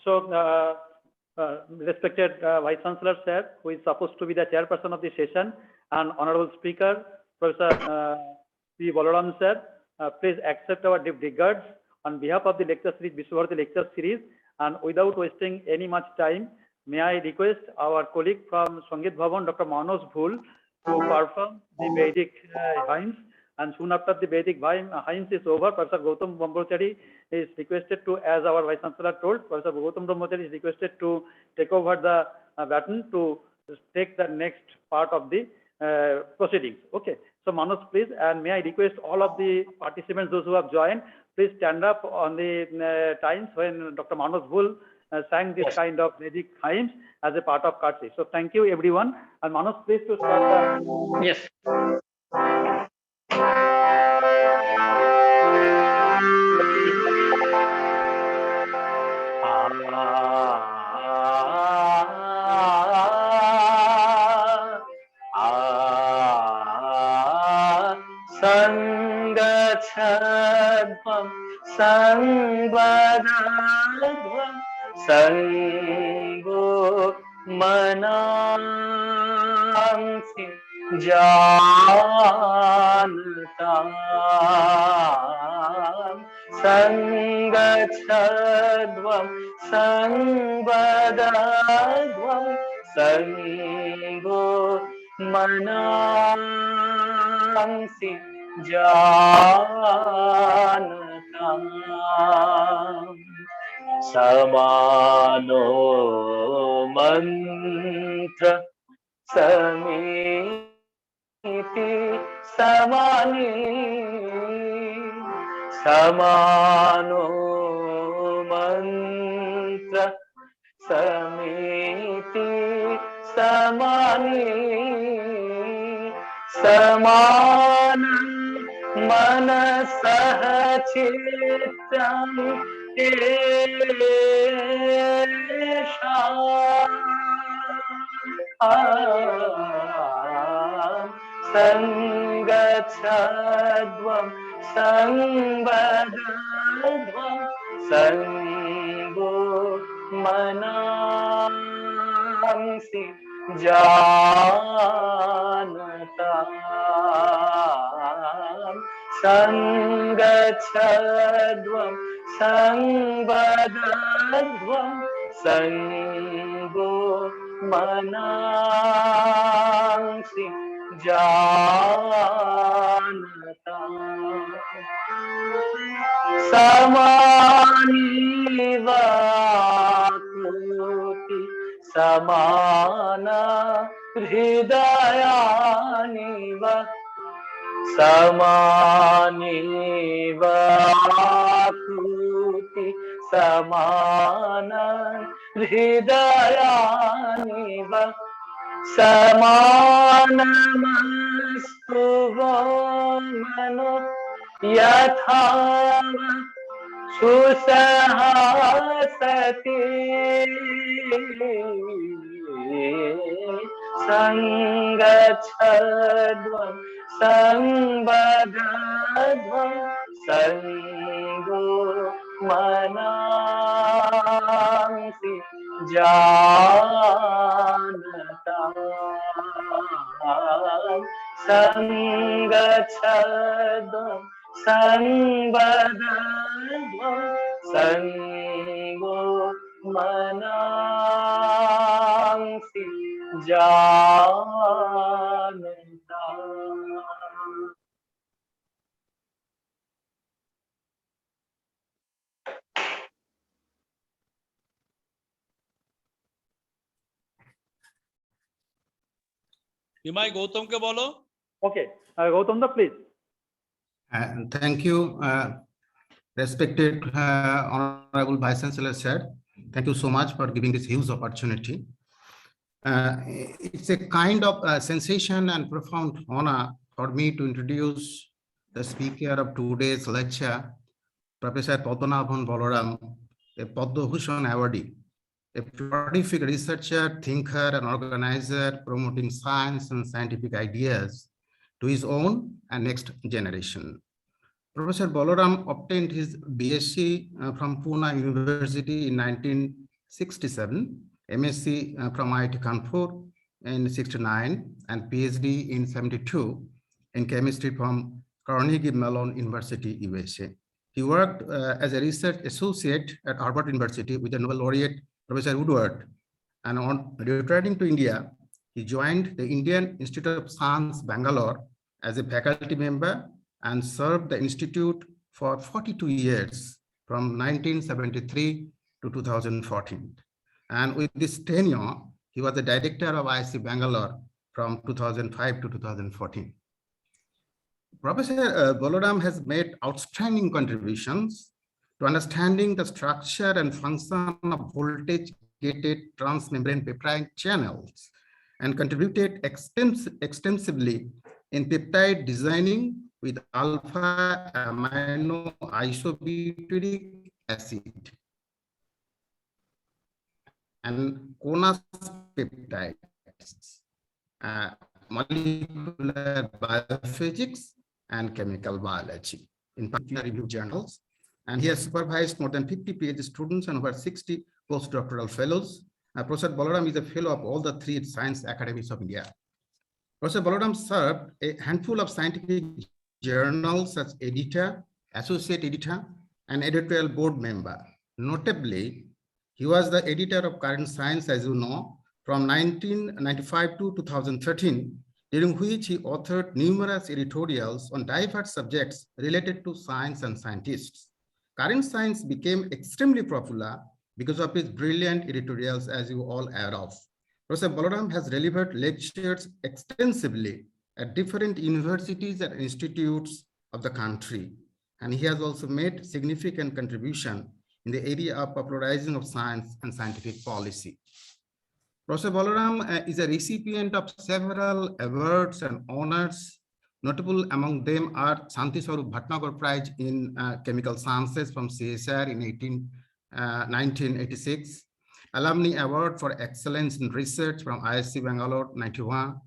So, respected Vice Chancellor Sir, who is supposed to be the chairperson of the session, and Honorable Speaker, Professor P. Balaram Sir, please accept our deep regards on behalf of the lecture series, Visva-Bharati lecture series, and without wasting any much time, may I request our colleague from Sangeet Bhavan, Dr. Manoj Bhul, to perform the Vedic hymns, and soon after the Vedic hymns is over, Professor Gautam Brahmachari is requested to, as our Vice Chancellor told, Professor Gautam Brahmachari is requested to take over the baton to take the next part of the proceedings. Okay, so Manoj, please, and may I request all of the participants, those who have joined, please stand up on the times when Dr. Manoj Bhul sang this kind of Vedic hymns as a part of courtesy. So thank you everyone, and Manoj, please to start the... Yes. Sangachadvam Sangvadadvam Sango Manamsi Janatam Sangachadvam Sangvadadvam Sango Manamsi Janatam Samano mantra samiti samani Samano mantra samiti samani Samanam manasah chittam Sangachadvam Sangvadadvam Sango Manamsi Janatam Sangachadvam Sangvadadvam Sango Manamsi Janatam Samani Vakuti Samana Hridayani Va Samani Vakuti Samana Hridayani Va Samanamastu Mano Yathava Susahasati Sangachadvam Sangvadadvam Sango Manamsi Janatam Sangachadvam Sangvadadvam Sango Manamsi Janatam. Nimai Gautam ke bolo. Okay, Gautam, please. Thank you, respected Honorable Vice Chancellor Sir. Thank you so much for giving this huge opportunity. It's a kind of sensation and profound honor for me to introduce the speaker of today's lecture, Professor Padmanabhan Balaram, a Bhushan awardee, a prolific researcher, thinker, and organizer promoting science and scientific ideas to his own and next generation. Professor Balaram obtained his BSc from Pune University in 67, MSc from IIT Kanpur in 69, and PhD in 72 in chemistry from Carnegie Mellon University, USA. He worked as a research associate at Harvard University with the Nobel laureate Professor Woodward. And on returning to India, he joined the Indian Institute of Science, Bangalore, as a faculty member and served the institute for 42 years from 1973 to 2014. And with this tenure, he was the director of IIC Bangalore from 2005 to 2014. Professor Balaram has made outstanding contributions to understanding the structure and function of voltage-gated transmembrane peptide channels and contributed extensively in peptide designing with alpha amino isobutyric acid and CONAS peptides, molecular biophysics and chemical biology in peer-reviewed journals. And he has supervised more than 50 PhD students and over 60 postdoctoral fellows. Professor Balaram is a fellow of all the 3 science academies of India. Professor Balaram served a handful of scientific journals as editor, associate editor, and editorial board member. Notably, he was the editor of Current Science, as you know, from 1995 to 2013, during which he authored numerous editorials on diverse subjects related to science and scientists. Current Science became extremely popular because of his brilliant editorials, as you all are aware of. Professor Balaram has delivered lectures extensively at different universities and institutes of the country, and he has also made significant contribution in the area of popularizing of science and scientific policy. Professor Balaram is a recipient of several awards and honors. Notable among them are Shanti Swarup Bhatnagar Prize in Chemical Sciences from CSR in 1986, Alumni Award for Excellence in Research from IIC Bangalore 91,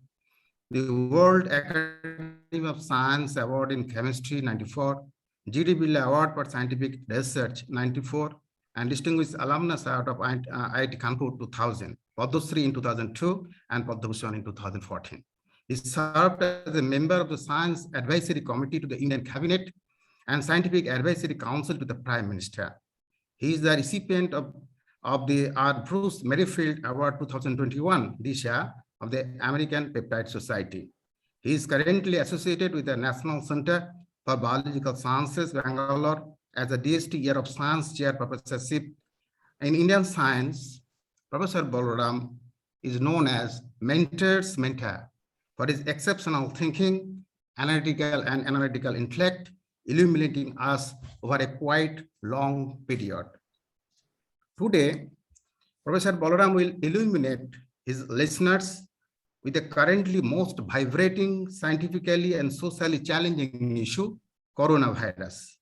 the World Academy of Science Award in Chemistry 94, G.D. Birla Award for Scientific Research 94, and Distinguished Alumnus Award of IIT Kanpur 2000, Padma in 2002, and Bhushan in 2014. He served as a member of the Science Advisory Committee to the Indian Cabinet and Scientific Advisory Council to the Prime Minister. He is the recipient of the R. Bruce Merrifield Award 2021 this year of the American Peptide Society. He is currently associated with the National Center for Biological Sciences, Bangalore, as a DST Year of Science Chair Professorship. In Indian science, Professor Balaram is known as mentor's mentor for his exceptional thinking, analytical intellect, illuminating us over a quite long period. Today, Professor Balaram will illuminate his listeners with the currently most vibrating, scientifically and socially challenging issue, coronavirus.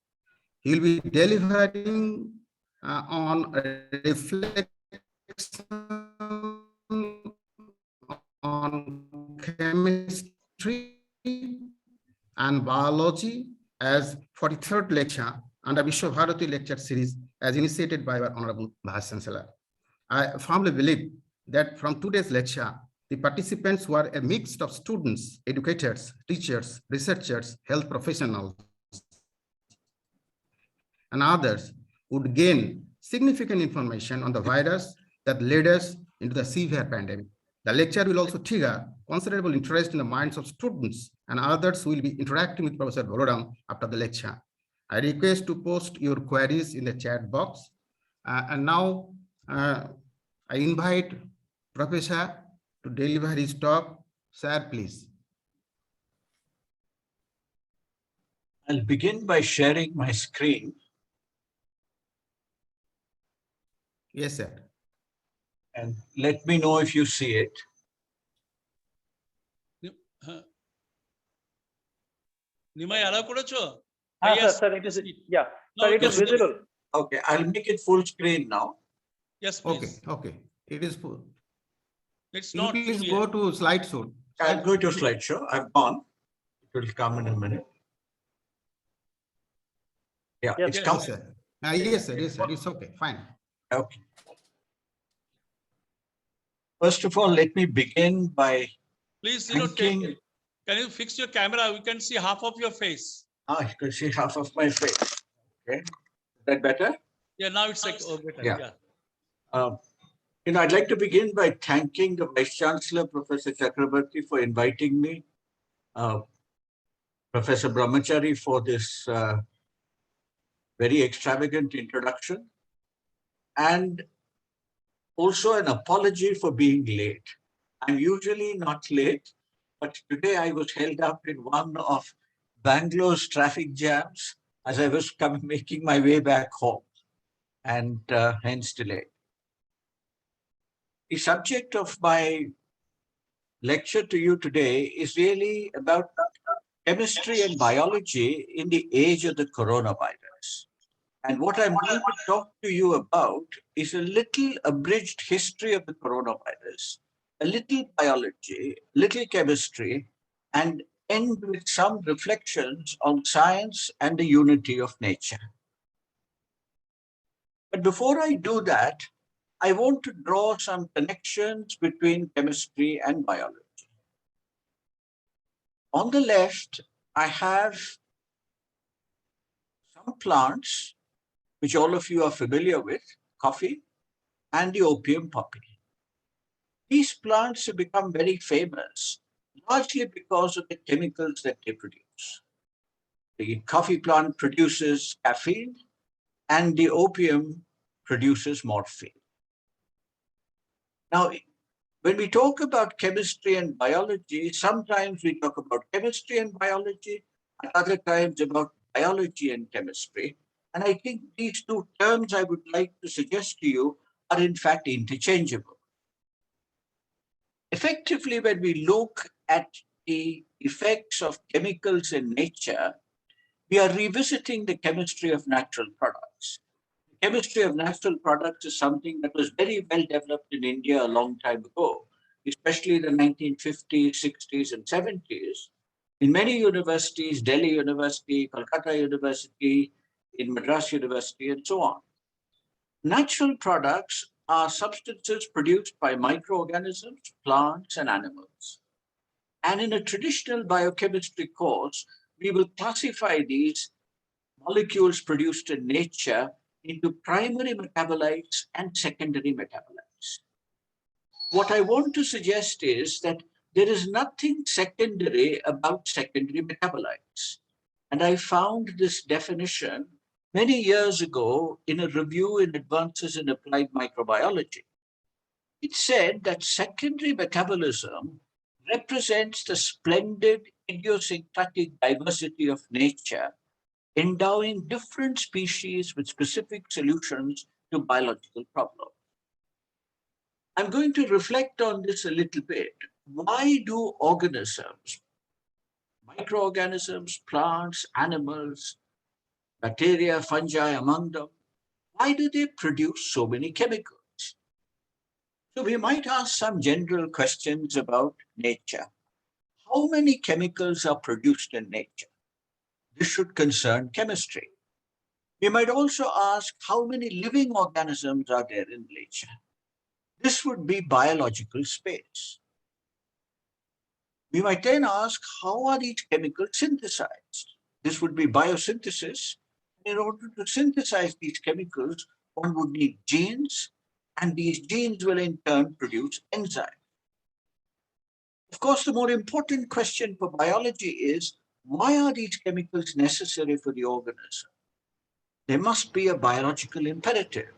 He will be delivering on reflection on chemistry and biology as 43rd lecture under Visva-Bharati lecture series as initiated by our Honorable Vice Chancellor. I firmly believe that from today's lecture, the participants were a mix of students, educators, teachers, researchers, health professionals, and others would gain significant information on the virus that led us into the severe pandemic. The lecture will also trigger considerable interest in the minds of students, and others will be interacting with Professor Balaram after the lecture. I request to post your queries in the chat box. And now I invite Professor to deliver his talk. Sir, please. I'll begin by sharing my screen. Yes, sir. And let me know if you see it. Nimai allow করেছো? Yes, sir, it is, yeah, sir, it is visible. Okay, I'll make it full screen now. Yes, please. Okay. It is full. It's You not please full go yet. to slideshow. I'll go to slideshow. I've gone. It will come in a minute. Yeah, Yes, it's yes, come. Yes, sir. Yes, sir. It's okay. Fine. Okay. First of all, let me begin by Please, thanking. can you fix your camera? We can see half of your face. You can see half of my face. Okay, is that better? Yeah, now it's like, oh, better. Yeah. Yeah. I'd like to begin by thanking the Vice Chancellor, Professor Chakrabarti, for inviting me, Professor Brahmachari for this very extravagant introduction, and also an apology for being late. I'm usually not late, but today I was held up in one of Bangalore's traffic jams as I was making my way back home, and hence delayed. The subject of my lecture to you today is really about chemistry and biology in the age of the coronavirus. And what I'm going to talk to you about is a little abridged history of the coronavirus, a little biology, little chemistry, and end with some reflections on science and the unity of nature. But before I do that, I want to draw some connections between chemistry and biology. On the left, I have some plants, which all of you are familiar with, coffee and the opium poppy. These plants have become very famous, largely because of the chemicals that they produce. The coffee plant produces caffeine, and the opium produces morphine. Now, when we talk about chemistry and biology, sometimes we talk about chemistry and biology, and other times about biology and chemistry. And I think these two terms I would like to suggest to you are in fact interchangeable. Effectively, when we look at the effects of chemicals in nature, we are revisiting the chemistry of natural products. The chemistry of natural products is something that was very well developed in India a long time ago, especially in the 1950s, 60s, and 70s. In many universities, Delhi University, Calcutta University, in Madras University, and so on. Natural products are substances produced by microorganisms, plants, and animals. And in a traditional biochemistry course, we will classify these molecules produced in nature into primary metabolites and secondary metabolites. What I want to suggest is that there is nothing secondary about secondary metabolites. And I found this definition many years ago in a review in Advances in Applied Microbiology. It said that secondary metabolism represents the splendid idiosyncratic diversity of nature, endowing different species with specific solutions to biological problems. I'm going to reflect on this a little bit. Why do organisms, microorganisms, plants, animals, bacteria, fungi among them, why do they produce so many chemicals? So we might ask some general questions about nature. How many chemicals are produced in nature? This should concern chemistry. We might also ask how many living organisms are there in nature? This would be biological space. We might then ask how are these chemicals synthesized? This would be biosynthesis. In order to synthesize these chemicals, one would need genes, and these genes will in turn produce enzymes. Of course, the more important question for biology is, why are these chemicals necessary for the organism? There must be a biological imperative.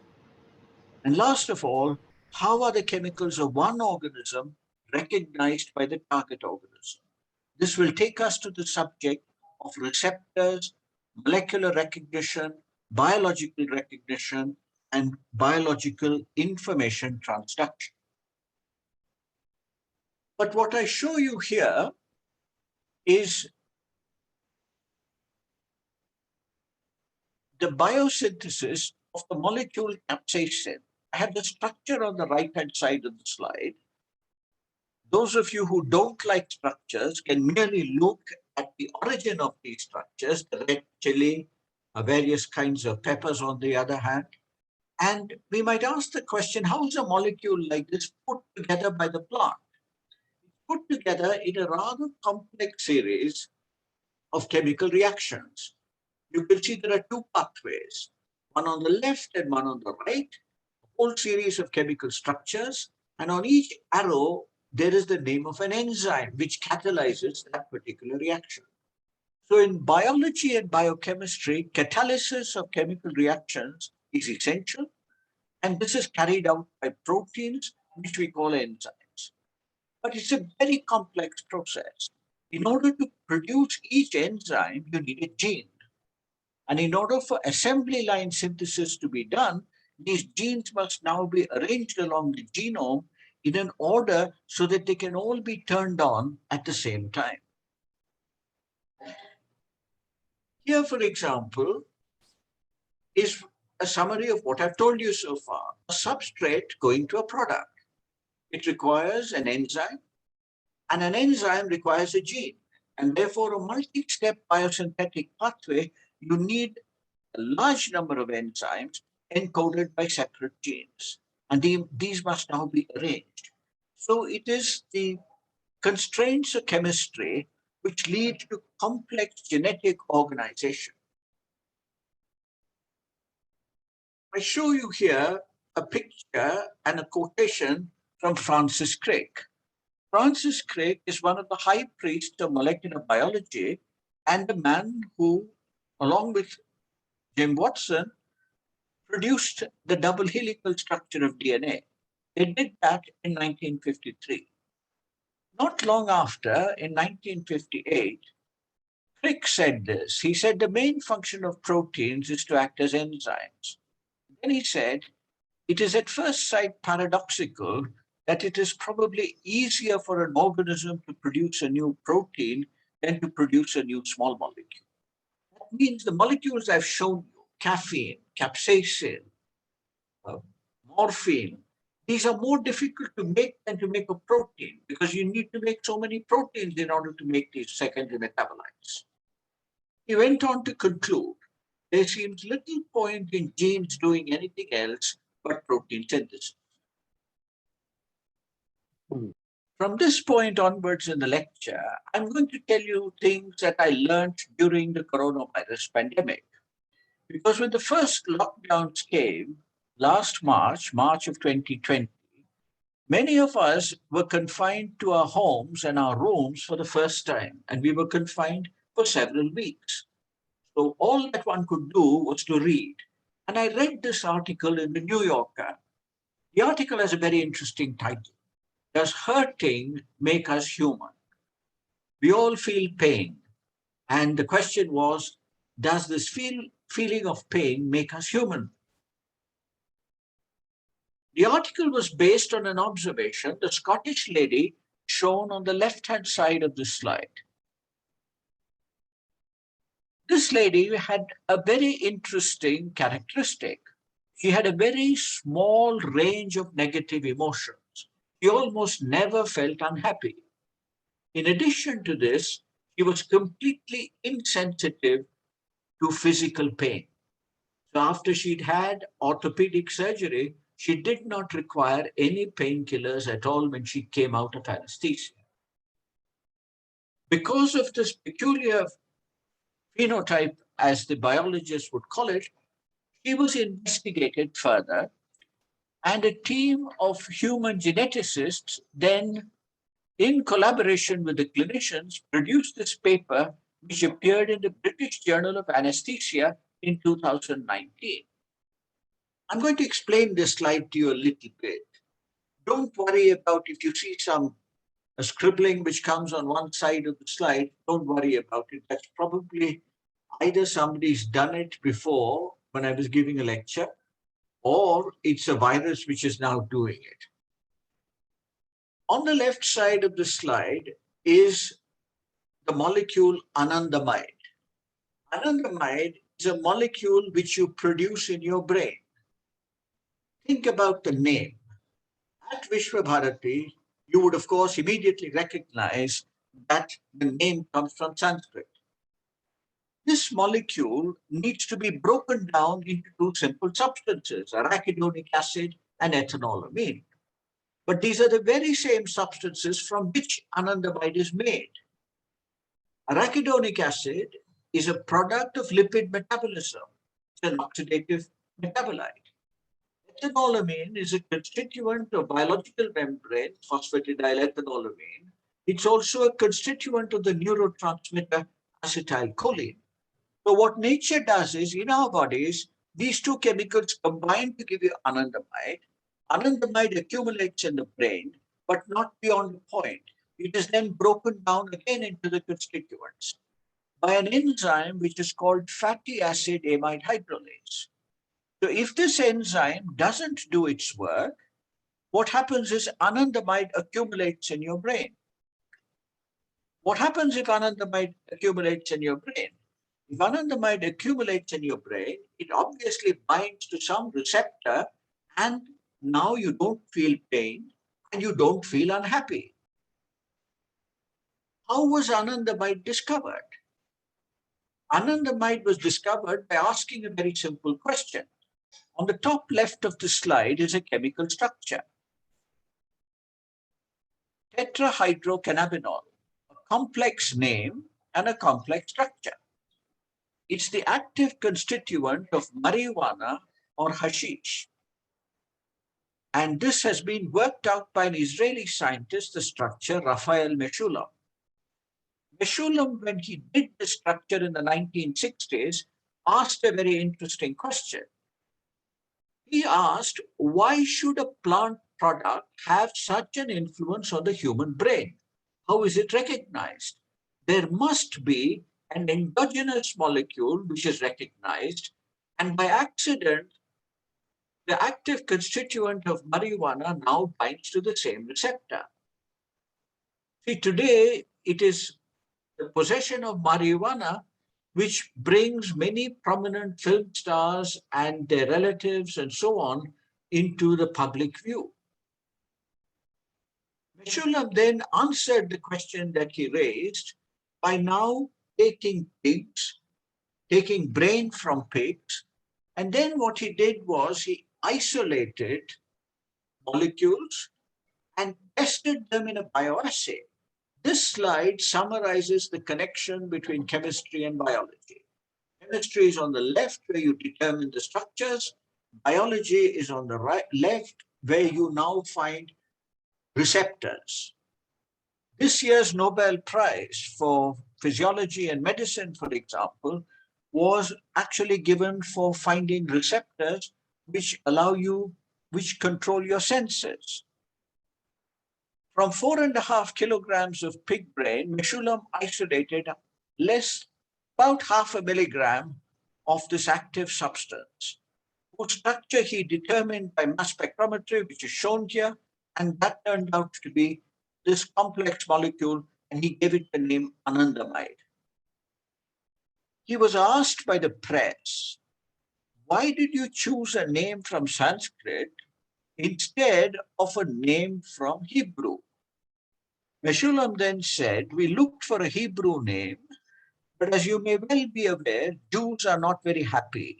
And last of all, how are the chemicals of one organism recognized by the target organism? This will take us to the subject of receptors, molecular recognition, biological recognition, and biological information transduction. But what I show you here is the biosynthesis of the molecule capsaicin. I have the structure on the right-hand side of the slide. Those of you who don't like structures can merely look at the origin of these structures, the red chili, various kinds of peppers on the other hand. And we might ask the question, how is a molecule like this put together by the plant? It's put together in a rather complex series of chemical reactions. You can see there are two pathways, one on the left and one on the right, a whole series of chemical structures. And on each arrow, there is the name of an enzyme which catalyzes that particular reaction. So in biology and biochemistry, catalysis of chemical reactions is essential. And this is carried out by proteins, which we call enzymes. But it's a very complex process. In order to produce each enzyme, you need a gene. And in order for assembly line synthesis to be done, these genes must now be arranged along the genome in an order so that they can all be turned on at the same time. Here, for example, is a summary of what I've told you so far. A substrate going to a product. It requires an enzyme, and an enzyme requires a gene. And therefore, a multi-step biosynthetic pathway, you need a large number of enzymes encoded by separate genes. And these must now be arranged. So it is the constraints of chemistry which lead to complex genetic organization. I show you here a picture and a quotation from Francis Crick. Francis Crick is one of the high priests of molecular biology and the man who, along with James Watson, produced the double helical structure of DNA. They did that in 1953. Not long after, in 1958, Crick said this. He said the main function of proteins is to act as enzymes. Then he said, it is at first sight paradoxical that it is probably easier for an organism to produce a new protein than to produce a new small molecule. That means the molecules I've shown you, caffeine, capsaicin, morphine, these are more difficult to make than to make a protein because you need to make so many proteins in order to make these secondary metabolites. He went on to conclude, there seems little point in genes doing anything else but protein synthesis. From this point onwards in the lecture, I'm going to tell you things that I learned during the coronavirus pandemic. Because when the first lockdowns came last March of 2020, many of us were confined to our homes and our rooms for the first time, and we were confined for several weeks. So all that one could do was to read. And I read this article in the New Yorker. The article has a very interesting title. Does hurting make us human? We all feel pain. And the question was, does this feeling of pain make us human? The article was based on an observation, the Scottish lady shown on the left-hand side of the slide. This lady had a very interesting characteristic. She had a very small range of negative emotions. She almost never felt unhappy. In addition to this, she was completely insensitive to physical pain. So after she'd had orthopedic surgery, she did not require any painkillers at all when she came out of anesthesia. Because of this peculiar phenotype, as the biologists would call it, she was investigated further, and a team of human geneticists then, in collaboration with the clinicians, produced this paper which appeared in the British Journal of Anesthesia in 2019. I'm going to explain this slide to you a little bit. Don't worry about if you see a scribbling which comes on one side of the slide, don't worry about it. That's probably either somebody's done it before when I was giving a lecture, or it's a virus which is now doing it. On the left side of the slide is the molecule anandamide. Anandamide is a molecule which you produce in your brain. Think about the name. At Visva-Bharati, you would of course immediately recognize that the name comes from Sanskrit. This molecule needs to be broken down into two simple substances, arachidonic acid and ethanolamine. But these are the very same substances from which anandamide is made. Arachidonic acid is a product of lipid metabolism. It's an oxidative metabolite. Ethanolamine is a constituent of biological membrane, phosphatidyl ethanolamine. It's also a constituent of the neurotransmitter acetylcholine. So what nature does is, in our bodies, these two chemicals combine to give you anandamide. Anandamide accumulates in the brain, but not beyond a point. It is then broken down again into the constituents by an enzyme which is called fatty acid amide hydrolase. So if this enzyme doesn't do its work, what happens is anandamide accumulates in your brain. What happens if anandamide accumulates in your brain? If anandamide accumulates in your brain, it obviously binds to some receptor, and now you don't feel pain and you don't feel unhappy. How was anandamide discovered? Anandamide was discovered by asking a very simple question. On the top left of the slide is a chemical structure. Tetrahydrocannabinol, a complex name and a complex structure. It's the active constituent of marijuana or hashish. And this has been worked out by an Israeli scientist, the structure, Raphael Meshulam. Meshulam, when he did the structure in the 1960s, asked a very interesting question. He asked, why should a plant product have such an influence on the human brain? How is it recognized? There must be an endogenous molecule which is recognized, and by accident, the active constituent of marijuana now binds to the same receptor. See, today it is the possession of marijuana which brings many prominent film stars and their relatives and so on into the public view. Meshulam then answered the question that he raised by now taking pigs, taking brain from pigs, and then what he did was he isolated molecules and tested them in a bioassay. This slide summarizes the connection between chemistry and biology. Chemistry is on the left, where you determine the structures. Biology is on the right, left, where you now find receptors. This year's Nobel Prize for Physiology and Medicine, for example, was actually given for finding receptors which allow you, which control your senses. From 4.5 kilograms of pig brain, Meshulam isolated about 0.5 milligram of this active substance, whose structure he determined by mass spectrometry, which is shown here, and that turned out to be this complex molecule, and he gave it the name anandamide. He was asked by the press, why did you choose a name from Sanskrit instead of a name from Hebrew? Meshulam then said, we looked for a Hebrew name, but as you may well be aware, Jews are not very happy.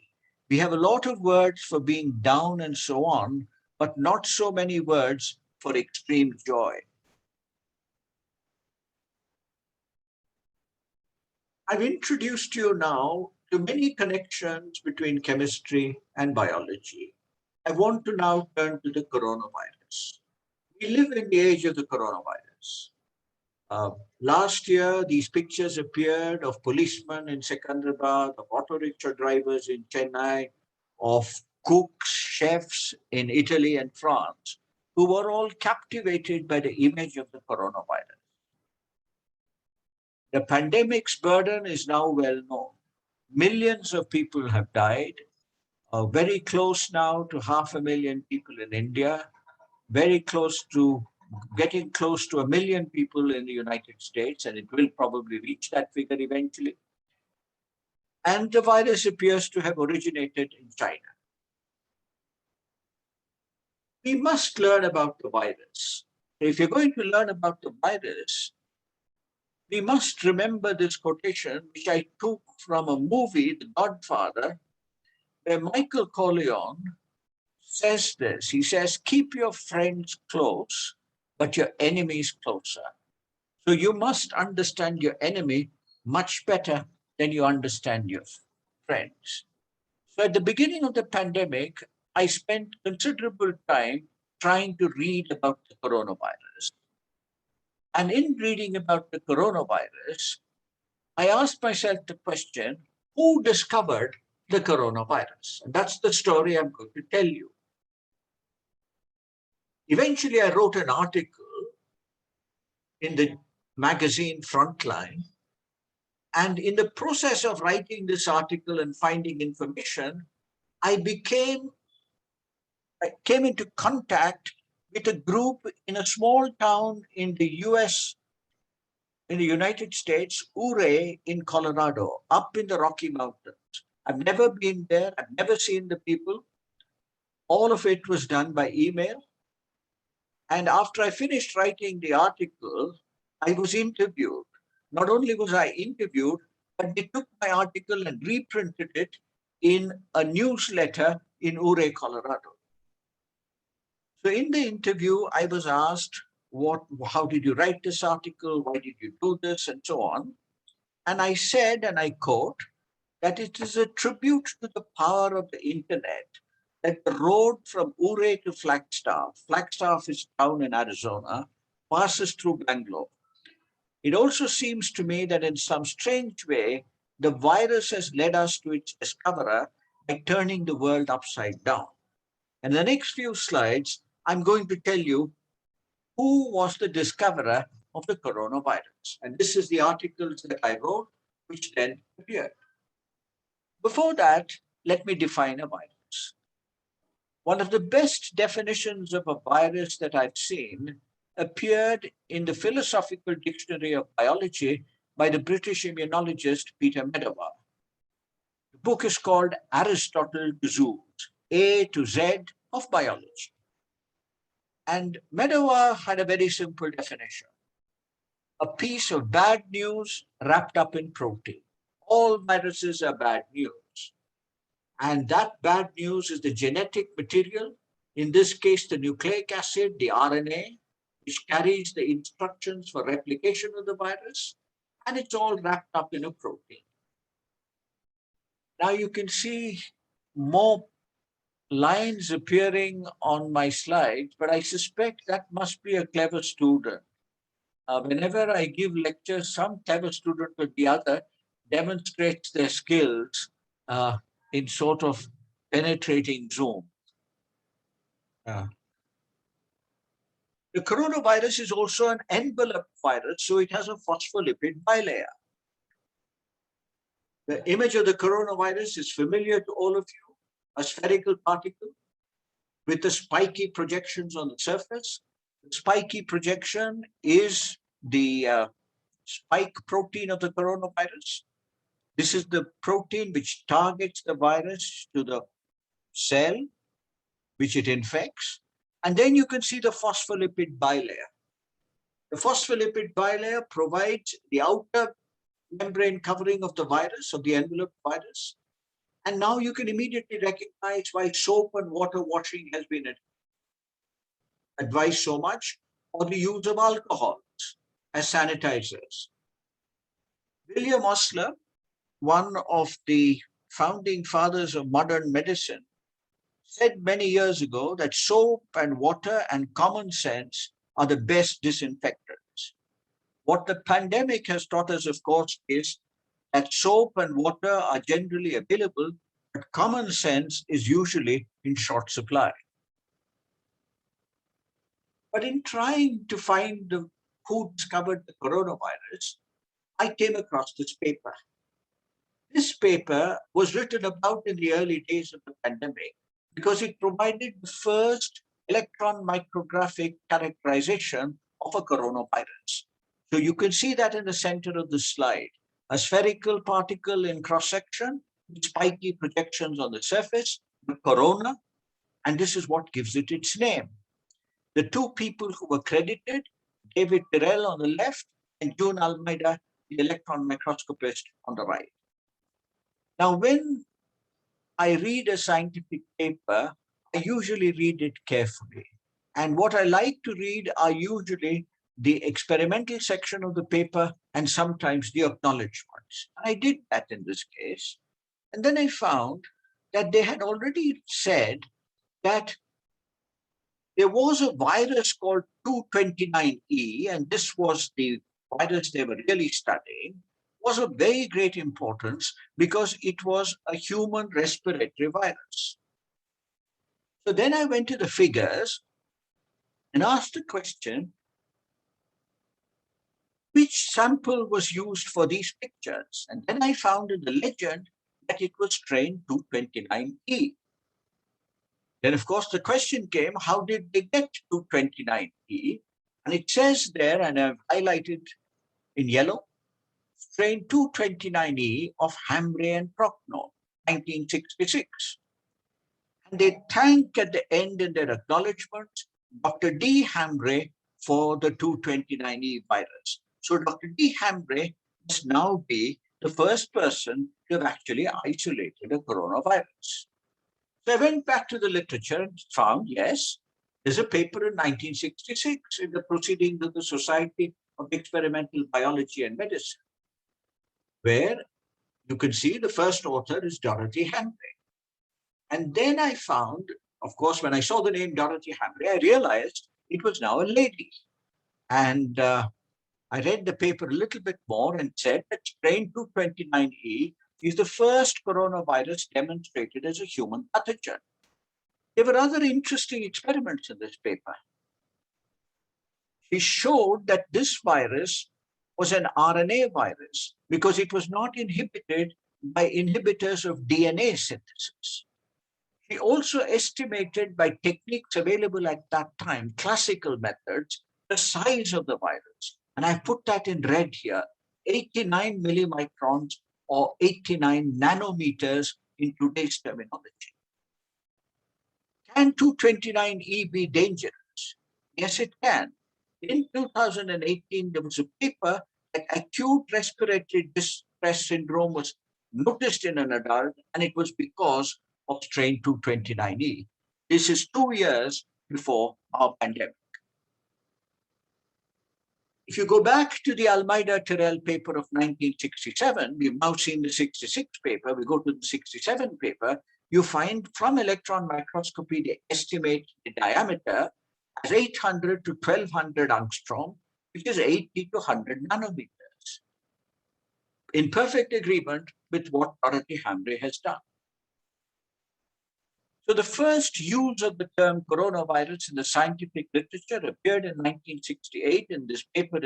We have a lot of words for being down and so on, but not so many words for extreme joy. I've introduced you now to many connections between chemistry and biology. I want to now turn to the coronavirus. We live in the age of the coronavirus. Last year, these pictures appeared of policemen in Secunderabad, of auto rickshaw drivers in Chennai, of cooks, chefs in Italy and France, who were all captivated by the image of the coronavirus. The pandemic's burden is now well known. Millions of people have died, very close now to 500,000 people in India, very close to getting close to 1 million people in the United States, and it will probably reach that figure eventually. And the virus appears to have originated in China. We must learn about the virus. If you're going to learn about the virus, We must remember this quotation, which I took from a movie, The Godfather, where Michael Corleone says this. He says, keep your friends close, but your enemies closer. So you must understand your enemy much better than you understand your friends. So at the beginning of the pandemic, I spent considerable time trying to read about the coronavirus. And in reading about the coronavirus, I asked myself the question, who discovered the coronavirus? And that's the story I'm going to tell you. Eventually, I wrote an article in the magazine Frontline. And in the process of writing this article and finding information, I came into contact with a group in a small town in the US, in the United States, Ouray in Colorado, up in the Rocky Mountains. I've never been there. I've never seen the people. All of it was done by email. And after I finished writing the article, I was interviewed. Not only was I interviewed, but they took my article and reprinted it in a newsletter in Ouray, Colorado. So in the interview, I was asked, how did you write this article? Why did you do this? And so on. And I said, and I quote, that it is a tribute to the power of the internet that the road from Ouray to Flagstaff is a town in Arizona, passes through Bangalore. It also seems to me that in some strange way, the virus has led us to its discoverer by turning the world upside down. And the next few slides, I'm going to tell you who was the discoverer of the coronavirus. And this is the articles that I wrote, which then appeared. Before that, let me define a virus. One of the best definitions of a virus that I've seen appeared in the Philosophical Dictionary of Biology by the British immunologist Peter Medawar. The book is called Aristotle to Zoos, A to Z of Biology. And Medawar had a very simple definition. A piece of bad news wrapped up in protein. All viruses are bad news. And that bad news is the genetic material, in this case, the nucleic acid, the RNA, which carries the instructions for replication of the virus, and it's all wrapped up in a protein. Now you can see more lines appearing on my slides, but I suspect that must be a clever student. Whenever I give lectures, some clever student or the other demonstrates their skills in sort of penetrating Zoom. The coronavirus is also an enveloped virus, so it has a phospholipid bilayer. The image of the coronavirus is familiar to all of you, a spherical particle with the spiky projections on the surface. The spiky projection is the spike protein of the coronavirus. This is the protein which targets the virus to the cell, which it infects. And then you can see the phospholipid bilayer. The phospholipid bilayer provides the outer membrane covering of the virus, of the enveloped virus. And now you can immediately recognize why soap and water washing has been advised so much, or the use of alcohols as sanitizers. William Osler, one of the founding fathers of modern medicine, said many years ago that soap and water and common sense are the best disinfectants. What the pandemic has taught us, of course, is that soap and water are generally available, but common sense is usually in short supply. But in trying to find who discovered the coronavirus, I came across this paper. This paper was written about in the early days of the pandemic because it provided the first electron micrographic characterization of a coronavirus. So you can see that in the center of the slide, a spherical particle in cross-section, spiky projections on the surface, the corona, and this is what gives it its name. The two people who were credited, David Tyrrell on the left and June Almeida, the electron microscopist, on the right. Now, when I read a scientific paper, I usually read it carefully. And what I like to read are usually the experimental section of the paper and sometimes the acknowledgements. And I did that in this case. And then I found that they had already said that there was a virus called 229E, and this was the virus they were really studying, was of very great importance because it was a human respiratory virus. So then I went to the figures and asked the question, which sample was used for these pictures? And then I found in the legend that it was strain 229E. Then, of course, the question came, how did they get 229E? And it says there, and I've highlighted in yellow, strain 229E of Hamre and Prochnow, 1966. And they thank at the end in their acknowledgement Dr. D. Hamre for the 229E virus. So Dr. D. Hamre must now be the first person to have actually isolated a coronavirus. So I went back to the literature and found, yes, there's a paper in 1966 in the Proceedings of the Society of Experimental Biology and Medicine, where you can see the first author is Dorothy Hamre. And then I found, of course, when I saw the name Dorothy Hamre, I realized it was now a lady. And I read the paper a little bit more and said that strain 229E is the first coronavirus demonstrated as a human pathogen. There were other interesting experiments in this paper. He showed that this virus was an RNA virus because it was not inhibited by inhibitors of DNA synthesis. He also estimated by techniques available at that time, classical methods, the size of the virus. And I put that in red here, 89 millimicrons or 89 nanometers in today's terminology. Can 229E be dangerous? Yes, it can. In 2018, there was a paper that acute respiratory distress syndrome was noticed in an adult, and it was because of strain 229E. This is 2 years before our pandemic. If you go back to the Almeida-Terrell paper of 1967, we've now seen the 66 paper, we go to the 67 paper, you find from electron microscopy, they estimate the diameter as 800 to 1200 angstrom, which is 80 to 100 nanometers, in perfect agreement with what Dorothy Hamre has done. So the first use of the term coronavirus in the scientific literature appeared in 1968 in this paper,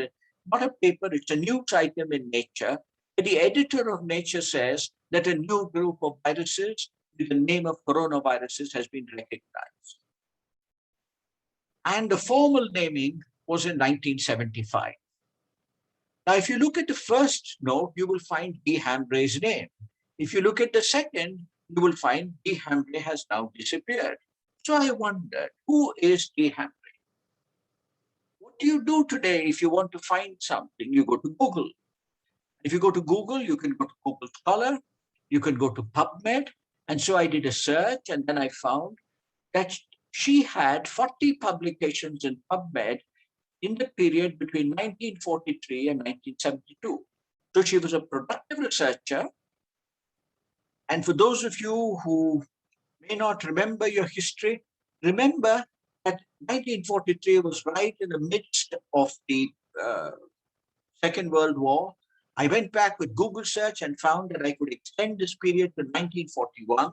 not a paper, it's a news item in Nature. The editor of Nature says that a new group of viruses with the name of coronaviruses has been recognized. And the formal naming was in 1975. Now, if you look at the first note, you will find D. Hamre's name. If you look at the second, you will find D. Hamre has now disappeared. So I wondered, who is D. Hamre? What do you do today if you want to find something? You go to Google. If you go to Google, you can go to Google Scholar, you can go to PubMed. And so I did a search, and then I found that she had 40 publications in PubMed in the period between 1943 and 1972. So she was a productive researcher. And for those of you who may not remember your history, remember that 1943 was right in the midst of the Second World War. I went back with Google search and found that I could extend this period to 1941.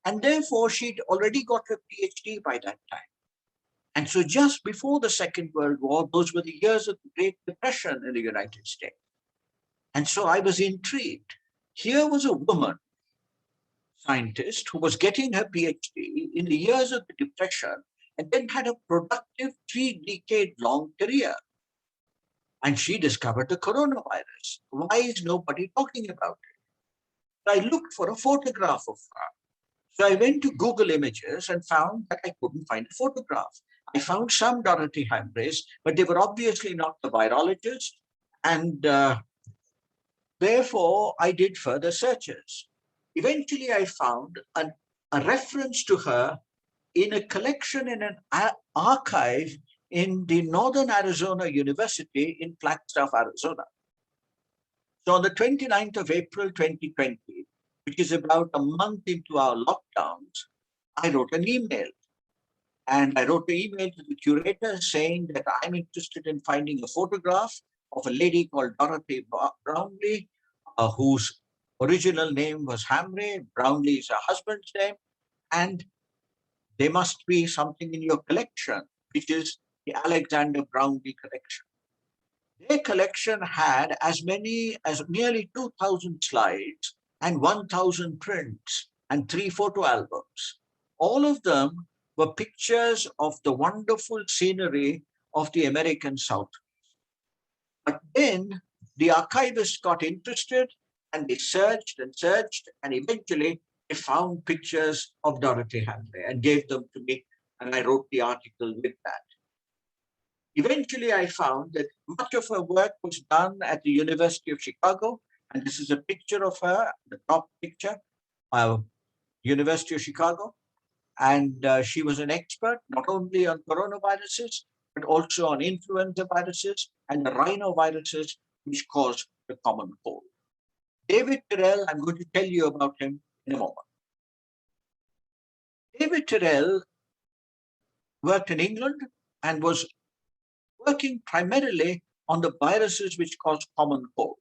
And therefore, she'd already got her PhD by that time. And so just before the Second World War, those were the years of the Great Depression in the United States. And so I was intrigued. Here was a woman scientist who was getting her PhD in the years of the Depression and then had a productive 3-decade-long career. And she discovered the coronavirus. Why is nobody talking about it? So I looked for a photograph of her. So I went to Google Images and found that I couldn't find a photograph. I found some Dorothy Hamres, but they were obviously not the virologist And therefore, I did further searches. Eventually, I found a reference to her in a collection in an archive in the Northern Arizona University in Flagstaff, Arizona. So on the 29th of April, 2020, which is about a month into our lockdowns, I wrote an email. And I wrote an email to the curator saying that I'm interested in finding a photograph of a lady called Dorothy Brownlee, whose original name was Hamre. Brownlee is her husband's name. And there must be something in your collection, which is the Alexander Brownlee collection. Their collection had as many as nearly 2,000 slides and 1,000 prints and 3 photo albums. All of them were pictures of the wonderful scenery of the American South. But then the archivists got interested and they searched and searched, and eventually they found pictures of Dorothy Hamre and gave them to me, and I wrote the article with that. Eventually, I found that much of her work was done at the University of Chicago, and this is a picture of her, the top picture, University of Chicago. And she was an expert not only on coronaviruses, but also on influenza viruses and the rhinoviruses, which cause the common cold. David Tyrrell, I'm going to tell you about him in a moment. David Tyrrell worked in England and was working primarily on the viruses which cause common cold.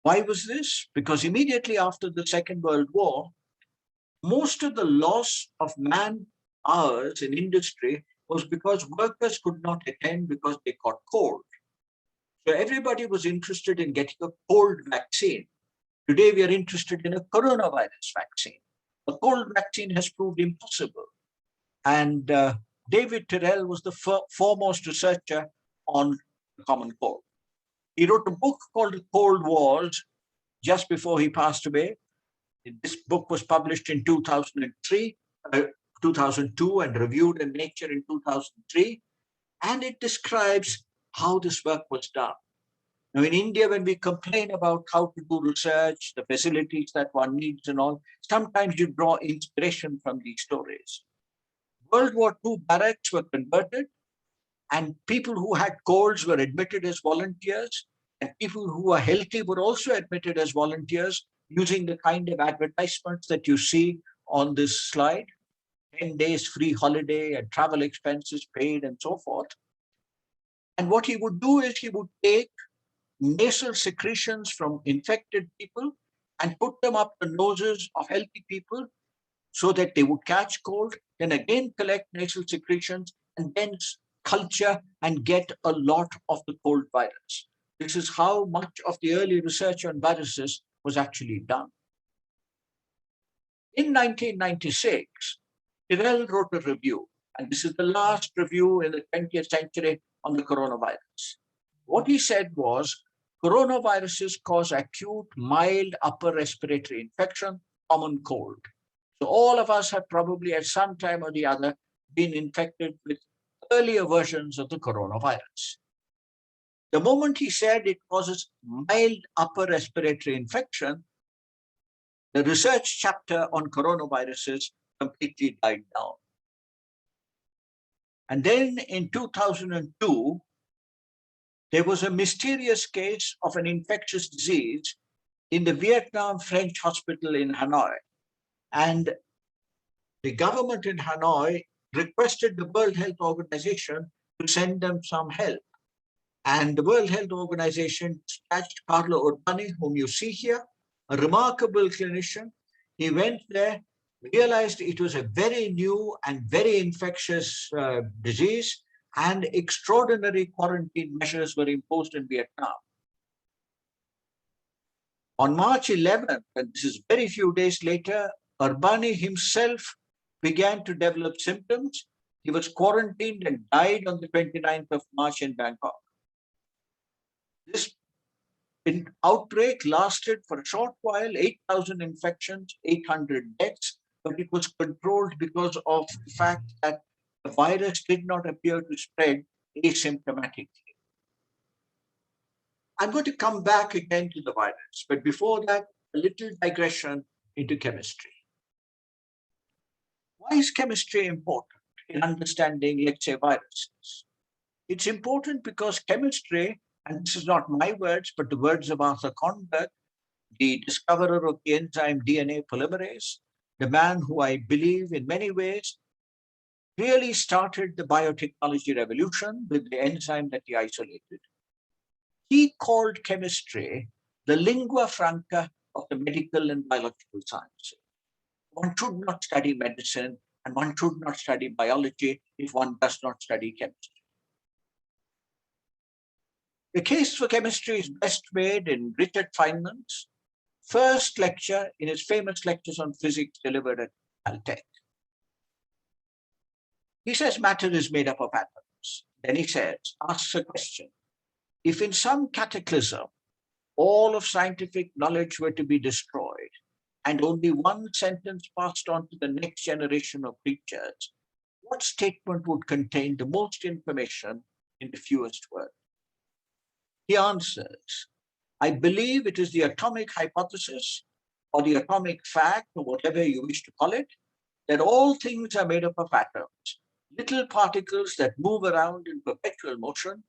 Why was this? Because immediately after the Second World War, most of the loss of man hours in industry was because workers could not attend because they caught cold. So everybody was interested in getting a cold vaccine. Today we are interested in a coronavirus vaccine. A cold vaccine has proved impossible. And David Tyrrell was the foremost researcher on the common cold. He wrote a book called The Cold Wars just before he passed away. This book was published in 2002 and reviewed in Nature in 2003. And it describes how this work was done. Now, in India, when we complain about how to do research, the facilities that one needs and all, sometimes you draw inspiration from these stories. World War II barracks were converted, and people who had colds were admitted as volunteers, and people who were healthy were also admitted as volunteers using the kind of advertisements that you see on this slide, 10 days free holiday and travel expenses paid and so forth. And what he would do is he would take nasal secretions from infected people and put them up the noses of healthy people so that they would catch cold, then again collect nasal secretions, and then culture and get a lot of the cold virus. This is how much of the early research on viruses was actually done. In 1996, Tyrrell wrote a review, and this is the last review in the 20th century on the coronavirus. What he said was, coronaviruses cause acute, mild upper respiratory infection, common cold. So all of us have probably at some time or the other been infected with earlier versions of the coronavirus. The moment he said it causes mild upper respiratory infection, the research chapter on coronaviruses completely died down. And then in 2002, there was a mysterious case of an infectious disease in the Vietnam French hospital in Hanoi. And the government in Hanoi requested the World Health Organization to send them some help. And the World Health Organization dispatched Carlo Urbani, whom you see here, a remarkable clinician. He went there, realized it was a very new and very infectious disease, and extraordinary quarantine measures were imposed in Vietnam. On March 11th, and this is very few days later, Urbani himself began to develop symptoms. He was quarantined and died on the 29th of March in Bangkok. This outbreak lasted for a short while, 8,000 infections, 800 deaths, but it was controlled because of the fact that the virus did not appear to spread asymptomatically. I'm going to come back again to the virus, but before that, a little digression into chemistry. Why is chemistry important in understanding, let's say, viruses? It's important because chemistry, and this is not my words, but the words of Arthur Kornberg, the discoverer of the enzyme DNA polymerase, the man who I believe in many ways really started the biotechnology revolution with the enzyme that he isolated. He called chemistry the lingua franca of the medical and biological sciences. One should not study medicine and one should not study biology if one does not study chemistry. The case for chemistry is best made in Richard Feynman's first lecture in his famous lectures on physics delivered at Caltech. He says matter is made up of atoms. Then he says, asks a question. If in some cataclysm, all of scientific knowledge were to be destroyed and only one sentence passed on to the next generation of creatures, what statement would contain the most information in the fewest words? He answers, I believe it is the atomic hypothesis or the atomic fact or whatever you wish to call it, that all things are made up of atoms, little particles that move around in perpetual motion,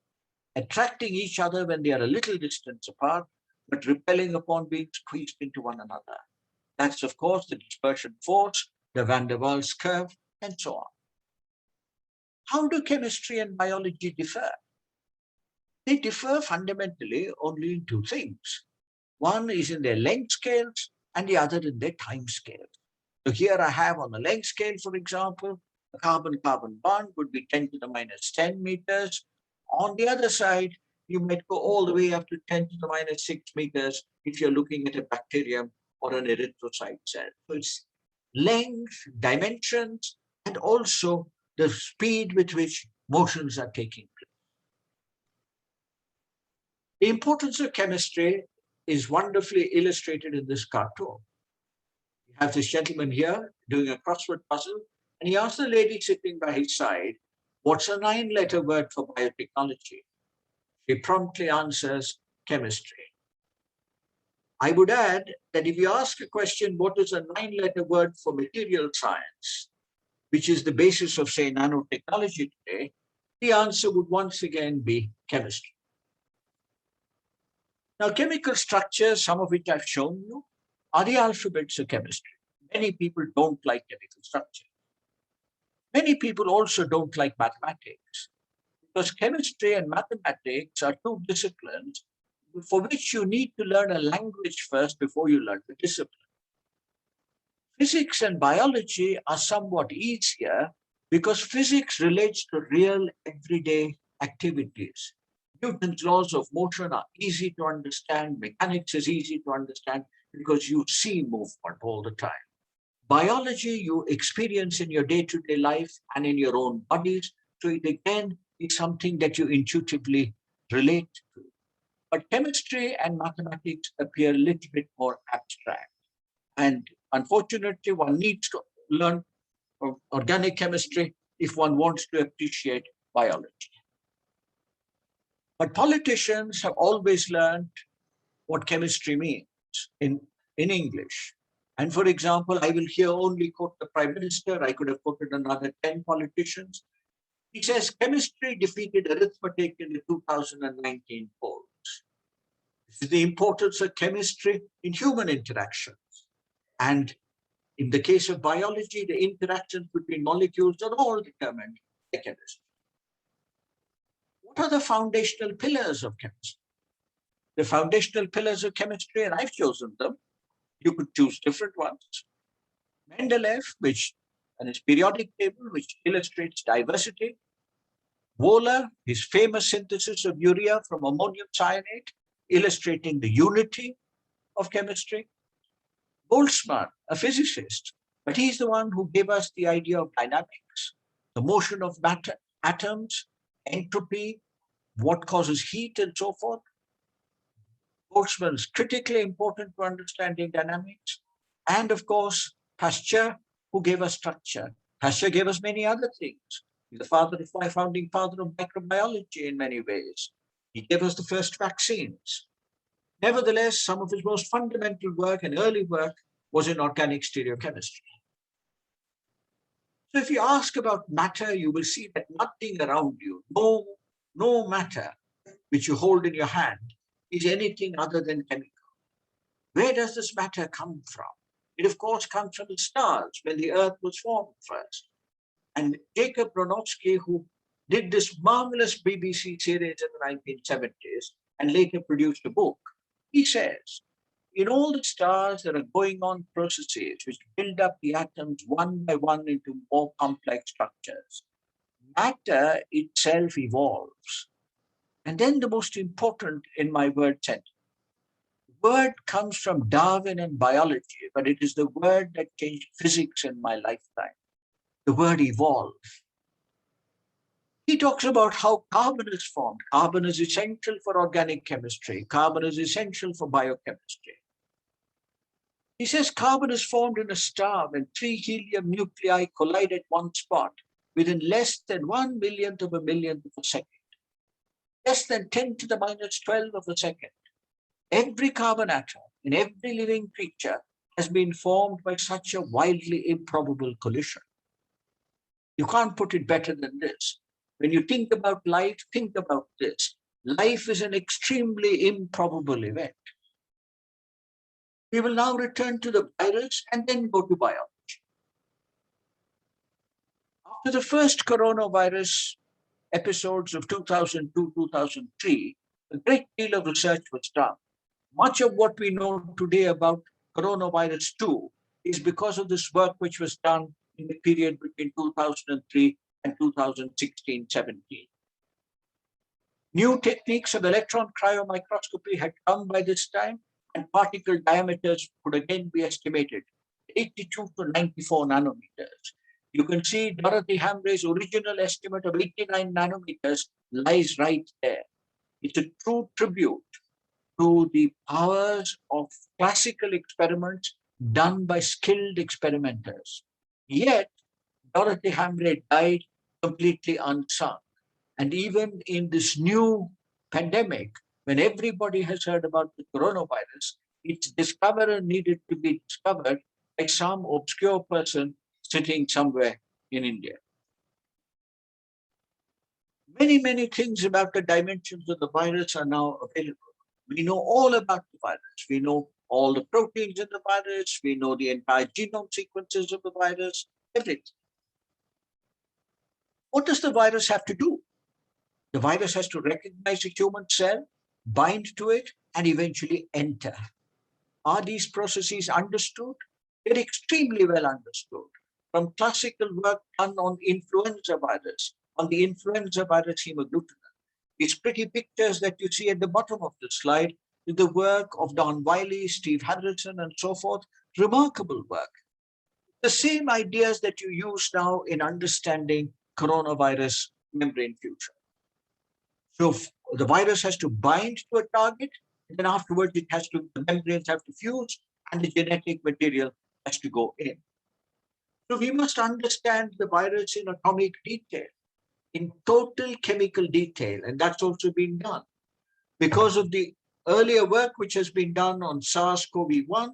attracting each other when they are a little distance apart, but repelling upon being squeezed into one another. That's, of course, the dispersion force, the van der Waals curve, and so on. How do chemistry and biology differ? They differ fundamentally only in two things. One is in their length scales and the other in their time scales. So here I have on the length scale, for example, a carbon-carbon bond would be 10 to the minus 10 meters. On the other side, you might go all the way up to 10 to the minus 6 meters if you're looking at a bacterium or an erythrocyte cell. So it's length, dimensions, and also the speed with which motions are taking place. The importance of chemistry is wonderfully illustrated in this cartoon. You have this gentleman here doing a crossword puzzle, and he asks the lady sitting by his side, what's a 9-letter word for biotechnology? She promptly answers, chemistry. I would add that if you ask a question, what is a 9-letter word for material science, which is the basis of, say, nanotechnology today, the answer would once again be chemistry. Now, chemical structures, some of which I've shown you, are the alphabets of chemistry. Many people don't like chemical structure. Many people also don't like mathematics, because chemistry and mathematics are two disciplines for which you need to learn a language first before you learn the discipline. Physics and biology are somewhat easier because physics relates to real everyday activities. Newton's laws of motion are easy to understand. Mechanics is easy to understand because you see movement all the time. Biology you experience in your day-to-day life and in your own bodies. So it again is something that you intuitively relate to. But chemistry and mathematics appear a little bit more abstract. And unfortunately, one needs to learn organic chemistry if one wants to appreciate biology. But politicians have always learned what chemistry means in English. And for example, I will here only quote the Prime Minister. I could have quoted another 10 politicians. He says, chemistry defeated arithmetic in the 2019 polls. This is the importance of chemistry in human interactions. And in the case of biology, the interactions between molecules are all determined by chemistry. What are the foundational pillars of chemistry? The foundational pillars of chemistry, and I've chosen them. You could choose different ones. Mendeleev, and his periodic table, which illustrates diversity. Wohler, his famous synthesis of urea from ammonium cyanate, illustrating the unity of chemistry. Boltzmann, a physicist, but he's the one who gave us the idea of dynamics, the motion of matter, atoms, entropy, what causes heat, and so forth. Boltzmann's critically important for understanding dynamics. And of course, Pasteur, who gave us structure. Pasteur gave us many other things. He's the founding father of microbiology in many ways. He gave us the first vaccines. Nevertheless, some of his most fundamental work and early work was in organic stereochemistry. So if you ask about matter, you will see that nothing around you, no matter which you hold in your hand, is anything other than chemical. Where does this matter come from? It, of course, comes from the stars when the Earth was formed first. And Jacob Bronowski, who did this marvelous BBC series in the 1970s and later produced a book, he says, in all the stars, there are going on processes which build up the atoms one by one into more complex structures. Matter itself evolves. And then the most important in my word sentence. Word comes from Darwin and biology, but it is the word that changed physics in my lifetime. The word evolve. He talks about how carbon is formed. Carbon is essential for organic chemistry. Carbon is essential for biochemistry. He says carbon is formed in a star when 3 helium nuclei collide at one spot within less than 1/1,000,000th of a millionth of a second. Less than 10 to the minus 12 of a second. Every carbon atom in every living creature has been formed by such a wildly improbable collision. You can't put it better than this. When you think about life, think about this. Life is an extremely improbable event. We will now return to the virus and then go to biology. After the first coronavirus episodes of 2002-2003, a great deal of research was done. Much of what we know today about coronavirus 2 is because of this work which was done in the period between 2003 and 2016-17. New techniques of electron cryomicroscopy had come by this time, and particle diameters could again be estimated, 82 to 94 nanometers. You can see Dorothy Hamre's original estimate of 89 nanometers lies right there. It's a true tribute to the powers of classical experiments done by skilled experimenters. Yet, Dorothy Hamre died completely unsung. And even in this new pandemic, when everybody has heard about the coronavirus, its discoverer needed to be discovered by some obscure person sitting somewhere in India. Many things about the dimensions of the virus are now available. We know all about the virus. We know all the proteins in the virus. We know the entire genome sequences of the virus, everything. What does the virus have to do? The virus has to recognize a human cell, bind to it, and eventually enter. Are these processes understood? They're extremely well understood. From classical work done on influenza virus, on the influenza virus hemagglutinin. These pretty pictures that you see at the bottom of the slide is the work of Don Wiley, Steve Harrison, and so forth. Remarkable work. The same ideas that you use now in understanding coronavirus membrane fusion. So the virus has to bind to a target, and then afterwards the membranes have to fuse, and the genetic material has to go in. So we must understand the virus in atomic detail, in total chemical detail, and that's also been done. Because of the earlier work which has been done on SARS-CoV-1,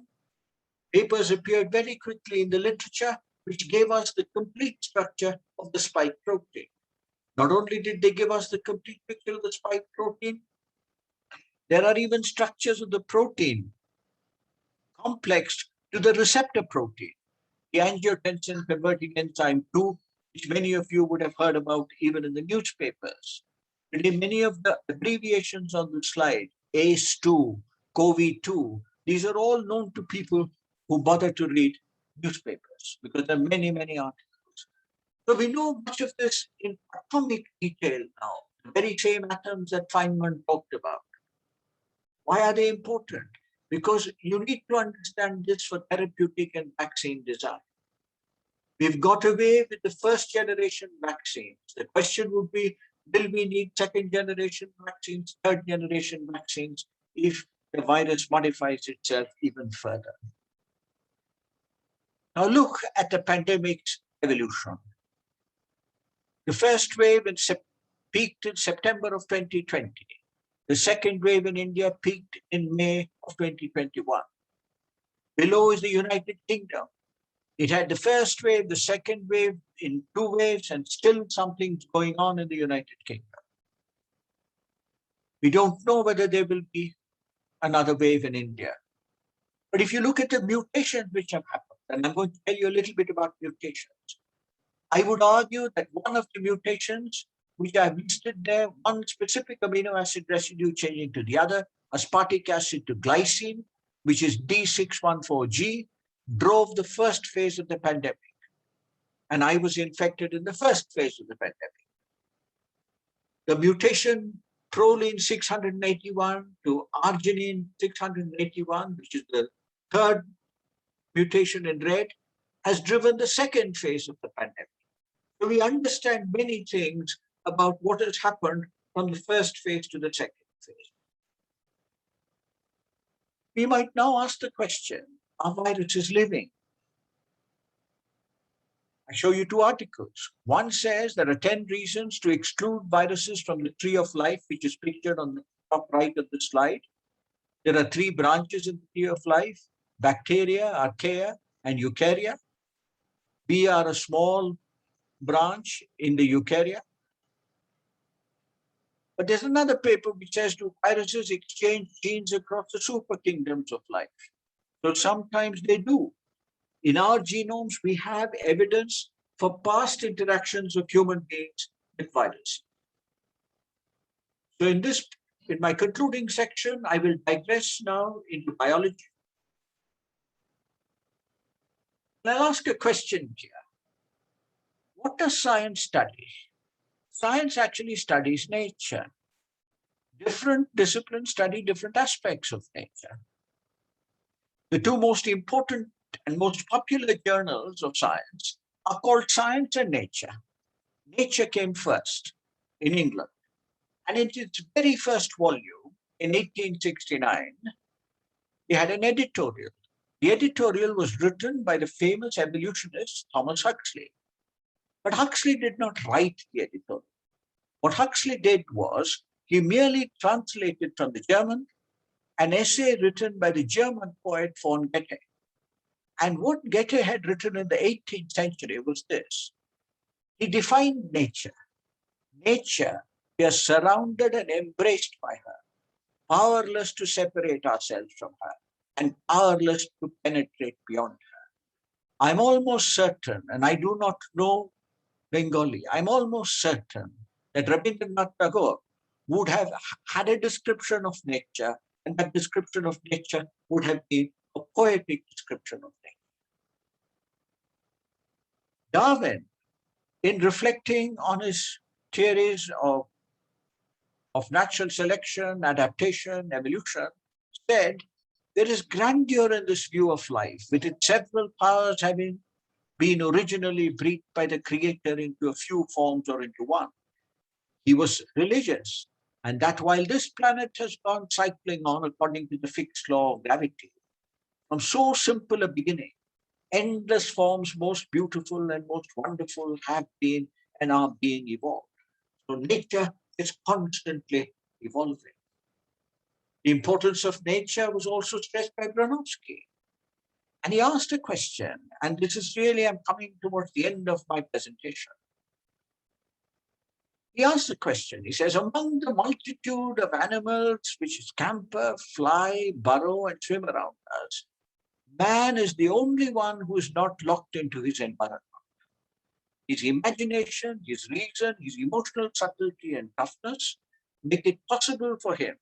papers appeared very quickly in the literature, which gave us the complete structure of the spike protein. Not only did they give us the complete picture of the spike protein, there are even structures of the protein complex to the receptor protein, the angiotensin converting enzyme 2, which many of you would have heard about even in the newspapers. Today, many of the abbreviations on the slide, ACE2, CoV2, these are all known to people who bother to read newspapers because there are many articles. So we know much of this in atomic detail now, the very same atoms that Feynman talked about. Why are they important? Because you need to understand this for therapeutic and vaccine design. We've got away with the first generation vaccines. The question would be, will we need second generation vaccines, third generation vaccines, if the virus modifies itself even further? Now look at the pandemic's evolution. The first wave peaked in September of 2020. The second wave in India peaked in May of 2021. Below is the United Kingdom. It had the first wave, the second wave in 2 waves, and still something's going on in the United Kingdom. We don't know whether there will be another wave in India. But if you look at the mutations which have happened, and I'm going to tell you a little bit about mutations, I would argue that one of the mutations which I've listed there, one specific amino acid residue changing to the other, aspartic acid to glycine, which is D614G, drove the first phase of the pandemic. And I was infected in the first phase of the pandemic. The mutation proline 681 to arginine 681, which is the third mutation in red, has driven the second phase of the pandemic. So we understand many things about what has happened from the first phase to the second phase. We might now ask the question, are viruses living? I show you 2 articles. One says there are 10 reasons to exclude viruses from the tree of life, which is pictured on the top right of the slide. There are 3 branches in the tree of life: bacteria, archaea, and eukarya. We are a small branch in the eukarya. But there's another paper which says, do viruses exchange genes across the super kingdoms of life? So sometimes they do. In our genomes, we have evidence for past interactions of human beings with viruses. So in my concluding section, I will digress now into biology. And I'll ask a question here. What does science study? Science actually studies nature. Different disciplines study different aspects of nature. The 2 most important and most popular journals of science are called Science and Nature. Nature came first in England. And in its very first volume in 1869, they had an editorial. The editorial was written by the famous evolutionist Thomas Huxley. But Huxley did not write the editorial. What Huxley did was he merely translated from the German an essay written by the German poet von Goethe. And what Goethe had written in the 18th century was this. He defined nature. Nature, we are surrounded and embraced by her, powerless to separate ourselves from her, and powerless to penetrate beyond her. I'm almost certain, and I do not know Bengali, I'm almost certain that Rabindranath Tagore would have had a description of nature, and that description of nature would have been a poetic description of nature. Darwin, in reflecting on his theories of natural selection, adaptation, evolution, said there is grandeur in this view of life, with its several powers having been originally breathed by the Creator into a few forms or into one. He was religious, and that while this planet has gone cycling on according to the fixed law of gravity, from so simple a beginning, endless forms most beautiful and most wonderful have been and are being evolved. So nature is constantly evolving. The importance of nature was also stressed by Bronowski. And he asked a question, and this is really, I'm coming towards the end of my presentation. He asked a question. He says, among the multitude of animals which scamper, fly, burrow, and swim around us, man is the only one who is not locked into his environment. His imagination, his reason, his emotional subtlety and toughness make it possible for him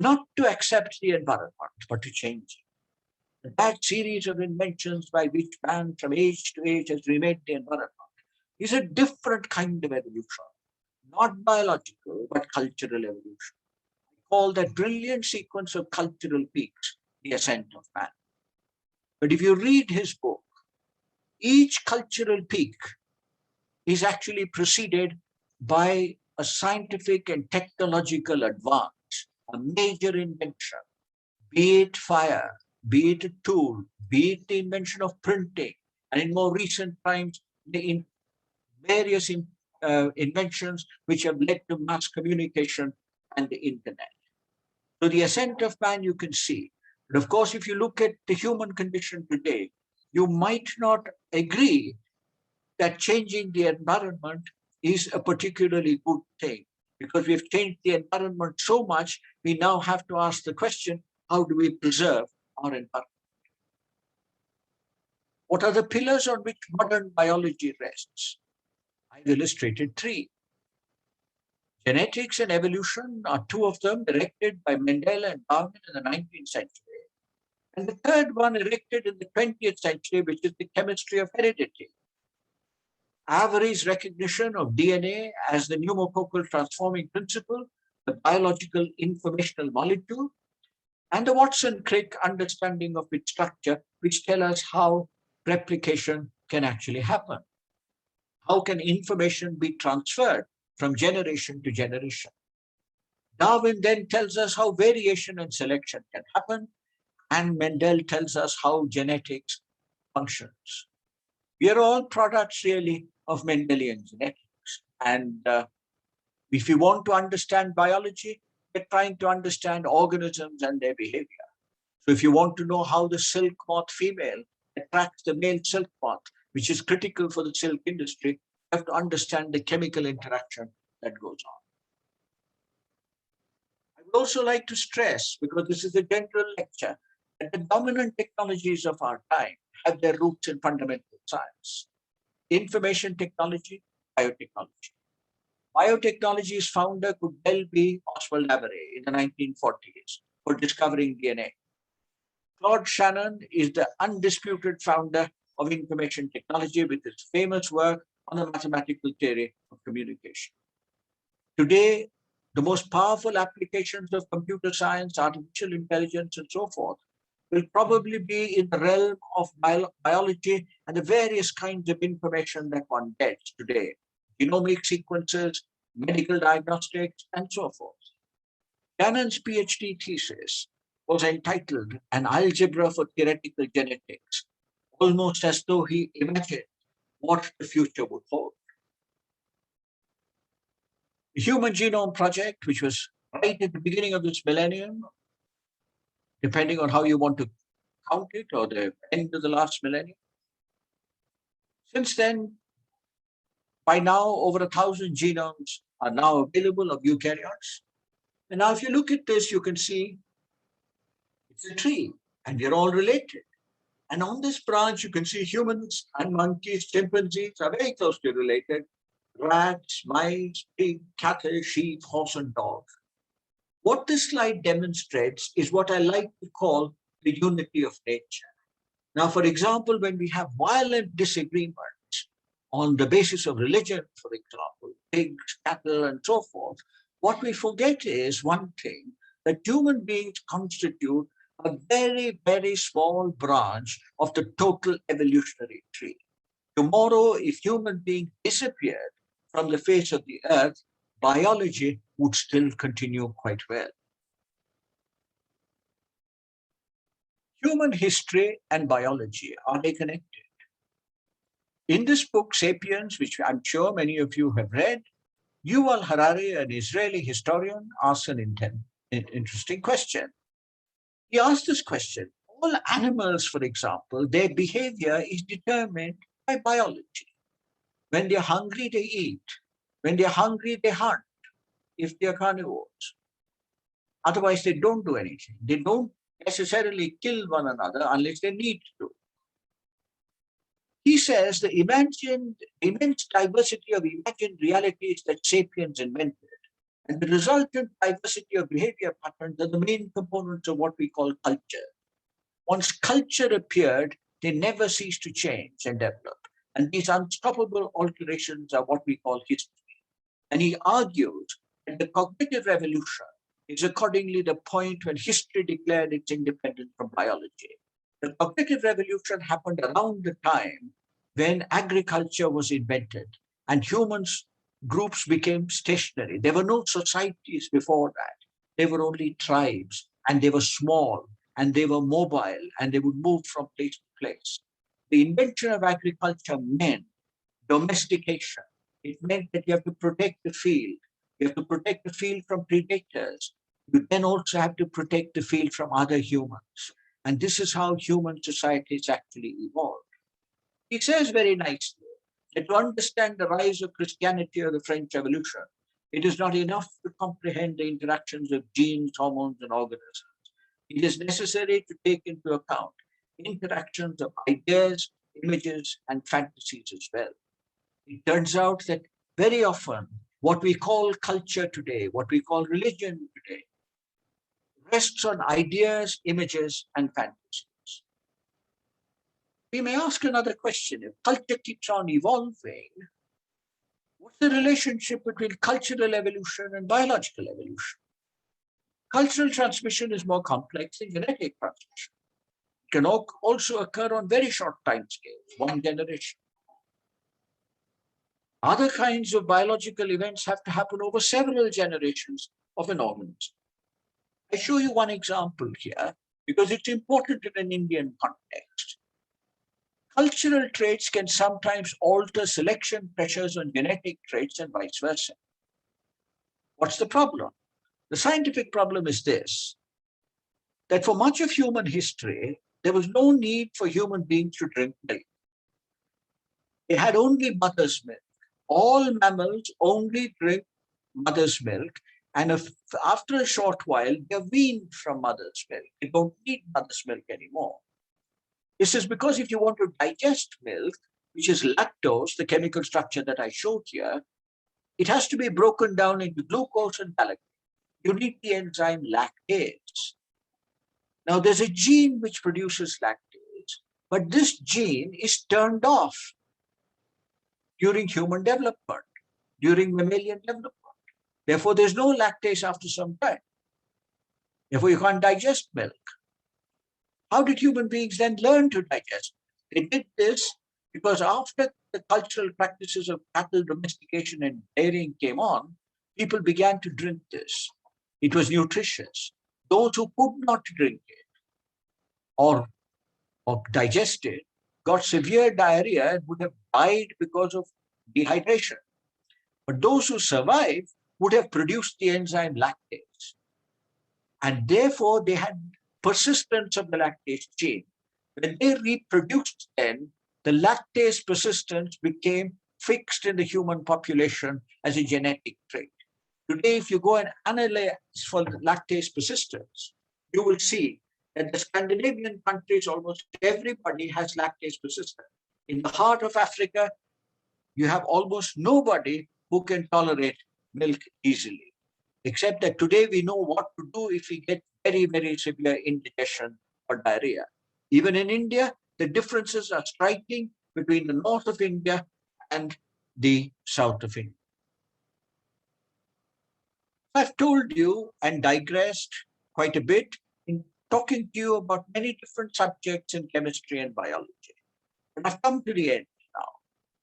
not to accept the environment, but to change it. That series of inventions by which man from age to age has remade the environment is a different kind of evolution, not biological, but cultural evolution. I call that brilliant sequence of cultural peaks the ascent of man. But if you read his book, each cultural peak is actually preceded by a scientific and technological advance, a major invention, be it fire, be it a tool, be it the invention of printing, and in more recent times, in various inventions which have led to mass communication and the internet. So the ascent of man you can see. But of course, if you look at the human condition today, you might not agree that changing the environment is a particularly good thing, because we've changed the environment so much, we now have to ask the question, how do we preserve our environment? What are the pillars on which modern biology rests? I've illustrated three. Genetics and evolution are two of them, erected by Mendel and Darwin in the 19th century. And the third one erected in the 20th century, which is the chemistry of heredity. Avery's recognition of DNA as the pneumococcal transforming principle, the biological informational molecule, and the Watson-Crick understanding of its structure, which tell us how replication can actually happen. How can information be transferred from generation to generation? Darwin then tells us how variation and selection can happen, and Mendel tells us how genetics functions. We are all products really of Mendelian genetics. And if you want to understand biology, we're trying to understand organisms and their behavior. So if you want to know how the silk moth female attracts the male silk moth, which is critical for the silk industry, you have to understand the chemical interaction that goes on. I would also like to stress, because this is a general lecture, that the dominant technologies of our time have their roots in fundamental science. Information technology, biotechnology. Biotechnology's founder could well be Oswald Avery in the 1940s for discovering DNA. Claude Shannon is the undisputed founder of information technology with his famous work on the mathematical theory of communication. Today, the most powerful applications of computer science, artificial intelligence, and so forth will probably be in the realm of biology and the various kinds of information that one gets today. Genomic sequences, medical diagnostics, and so forth. Shannon's PhD thesis was entitled An Algebra for Theoretical Genetics, almost as though he imagined what the future would hold. The Human Genome Project, which was right at the beginning of this millennium, depending on how you want to count it, or the end of the last millennium. Since then, by now, over 1,000 genomes are now available of eukaryotes. And now if you look at this, you can see it's a tree, and they're all related. And on this branch, you can see humans and monkeys, chimpanzees are very closely related. Rats, mice, pig, cattle, sheep, horse, and dog. What this slide demonstrates is what I like to call the unity of nature. Now, for example, when we have violent disagreements on the basis of religion, for example, pigs, cattle, and so forth, what we forget is one thing, that human beings constitute a very, very small branch of the total evolutionary tree. Tomorrow, if human beings disappeared from the face of the earth, biology would still continue quite well. Human history and biology, are they connected? In this book, Sapiens, which I'm sure many of you have read, Yuval Harari, an Israeli historian, asks an interesting question. He asked this question: all animals, for example, their behavior is determined by biology. When they're hungry, they eat. When they're hungry, they hunt, if they're carnivores. Otherwise, they don't do anything. They don't necessarily kill one another unless they need to. He says the immense diversity of imagined realities that sapiens invented, and the resultant diversity of behavior patterns are the main components of what we call culture. Once culture appeared, they never cease to change and develop. And these unstoppable alterations are what we call history. And he argues that the cognitive revolution is accordingly the point when history declared its independence from biology. The cognitive revolution happened around the time when agriculture was invented and humans groups became stationary. There were no societies before that. They were only tribes, and they were small, and they were mobile, and they would move from place to place. The invention of agriculture meant domestication. It meant that you have to protect the field. You have to protect the field from predators. You then also have to protect the field from other humans. And this is how human societies actually evolved. He says very nicely that to understand the rise of Christianity or the French Revolution, it is not enough to comprehend the interactions of genes, hormones, and organisms. It is necessary to take into account interactions of ideas, images, and fantasies as well. It turns out that very often what we call culture today, what we call religion today, rests on ideas, images, and fantasies. We may ask another question. If culture keeps on evolving, what's the relationship between cultural evolution and biological evolution? Cultural transmission is more complex than genetic transmission. It can also occur on very short time scales, one generation. Other kinds of biological events have to happen over several generations of an organism. I show you one example here because it's important in an Indian context. Cultural traits can sometimes alter selection pressures on genetic traits and vice versa. What's the problem? The scientific problem is this, that for much of human history, there was no need for human beings to drink milk. They had only mother's milk. All mammals only drink mother's milk, and after a short while, they're weaned from mother's milk. They don't need mother's milk anymore. This is because if you want to digest milk, which is lactose, the chemical structure that I showed here, it has to be broken down into glucose and galactose. You need the enzyme lactase. Now, there's a gene which produces lactase, but this gene is turned off during human development, during mammalian development. Therefore, there's no lactase after some time. Therefore, you can't digest milk. How did human beings then learn to digest? They did this because after the cultural practices of cattle domestication and dairying came on, people began to drink this. It was nutritious. Those who could not drink it or digest it got severe diarrhea and would have died because of dehydration. But those who survived would have produced the enzyme lactase. And therefore, they had persistence of the lactase gene. When they reproduced then, the lactase persistence became fixed in the human population as a genetic trait. Today, if you go and analyze for the lactase persistence, you will see that the Scandinavian countries, almost everybody has lactase persistence. In the heart of Africa, you have almost nobody who can tolerate milk easily, except that today we know what to do if we get very, very severe indigestion or diarrhea. Even in India, the differences are striking between the north of India and the south of India. I've told you and digressed quite a bit in talking to you about many different subjects in chemistry and biology. But I've come to the end now.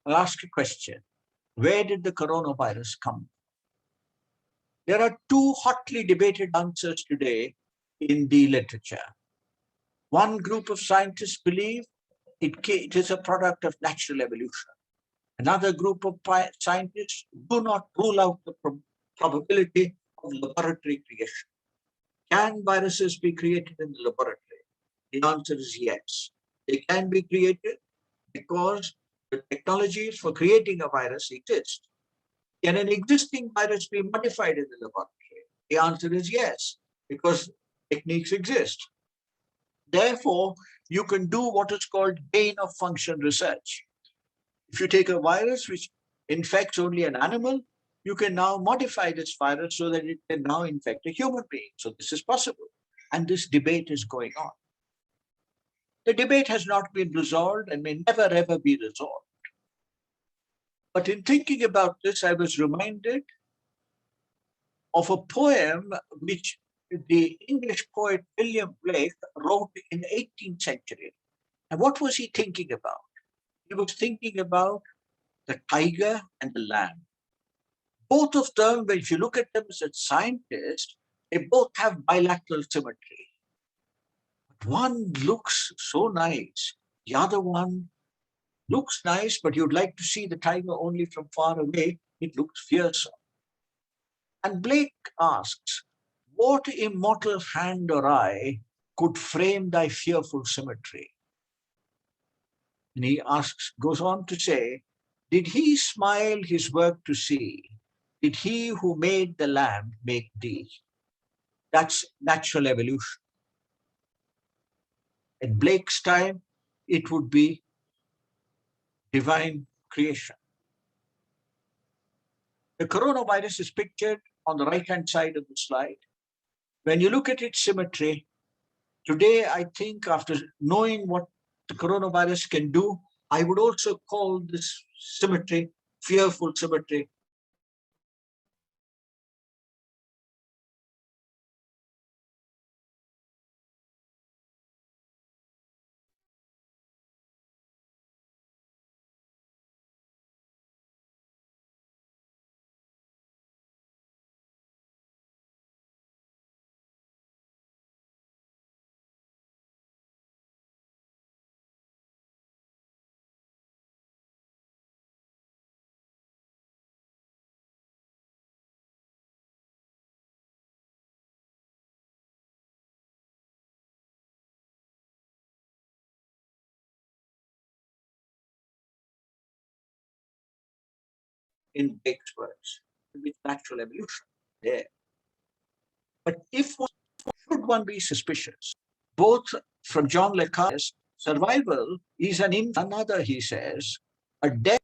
I'll ask a question. Where did the coronavirus come from? There are two hotly debated answers today in the literature. One group of scientists believe it is a product of natural evolution. Another group of scientists do not rule out the probability of laboratory creation. Can viruses be created in the laboratory? The answer is yes. They can be created because the technologies for creating a virus exist. Can an existing virus be modified in the laboratory? The answer is yes, because techniques exist. Therefore, you can do what is called gain of function research. If you take a virus which infects only an animal, you can now modify this virus so that it can now infect a human being. So this is possible. And this debate is going on. The debate has not been resolved and may never ever be resolved. But in thinking about this, I was reminded of a poem which the English poet William Blake wrote in the 18th century. And what was he thinking about? He was thinking about the tiger and the lamb. Both of them, if you look at them as a scientist, they both have bilateral symmetry. But one looks so nice, the other one looks nice, but you'd like to see the tiger only from far away. It looks fearsome. And Blake asks, what immortal hand or eye could frame thy fearful symmetry? And he goes on to say, did he smile his work to see? Did he who made the lamb make thee? That's natural evolution. In Blake's time, it would be divine creation. The coronavirus is pictured on the right-hand side of the slide. When you look at its symmetry, today, I think after knowing what the coronavirus can do, I would also call this symmetry, fearful symmetry. In Blake's words, with natural evolution there. But should one be suspicious? Both from John Le Carre's survival is another, he says, a death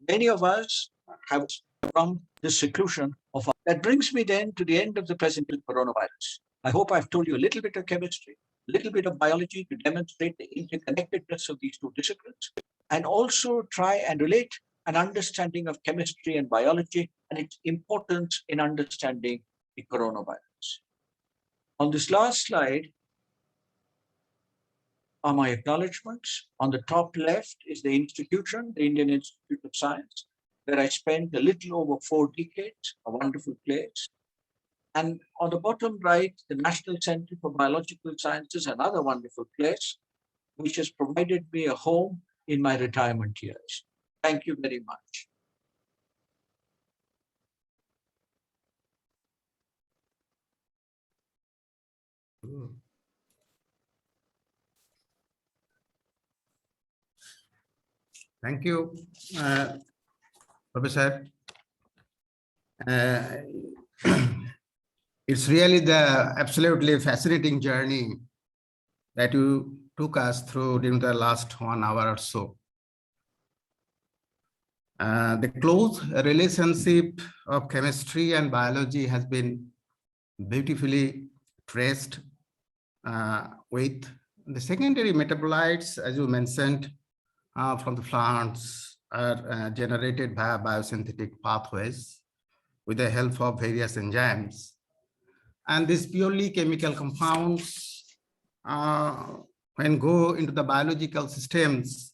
many of us have from the seclusion of our. That brings me then to the end of the presentation coronavirus. I hope I've told you a little bit of chemistry, a little bit of biology to demonstrate the interconnectedness of these two disciplines, and also try and relate an understanding of chemistry and biology and its importance in understanding the coronavirus. On this last slide are my acknowledgements. On the top left is the institution, the Indian Institute of Science, where I spent a little over 4 decades, a wonderful place. And on the bottom right, the National Center for Biological Sciences, another wonderful place, which has provided me a home in my retirement years. Thank you very much. Thank you, Professor. It's really the absolutely fascinating journey that you took us through during the last 1 hour or so. The close relationship of chemistry and biology has been beautifully traced with the secondary metabolites, as you mentioned, from the plants are generated via biosynthetic pathways with the help of various enzymes. And these purely chemical compounds, when go into the biological systems,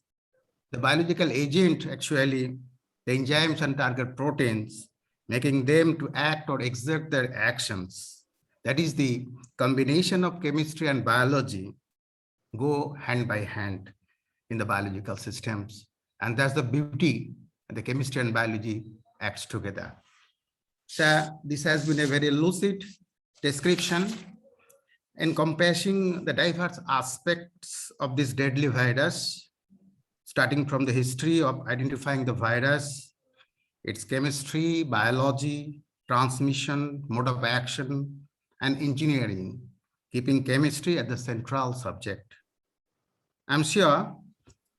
the biological agent actually, the enzymes and target proteins, making them to act or exert their actions. That is the combination of chemistry and biology go hand by hand in the biological systems. And that's the beauty, the chemistry and biology acts together. So this has been a very lucid description encompassing the diverse aspects of this deadly virus, starting from the history of identifying the virus, its chemistry, biology, transmission, mode of action, and engineering, keeping chemistry at the central subject. I'm sure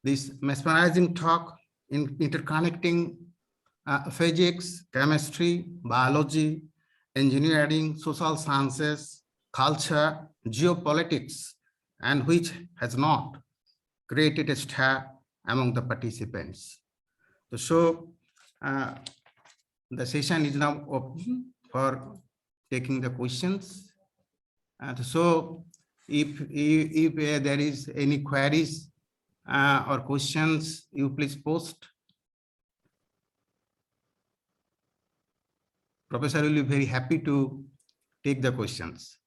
this mesmerizing talk in interconnecting physics, chemistry, biology, engineering, social sciences, culture, geopolitics, and which has not created a stir among the participants. So the session is now open for taking the questions. And so if there is any queries or questions, you please post. Professor will be very happy to take the questions.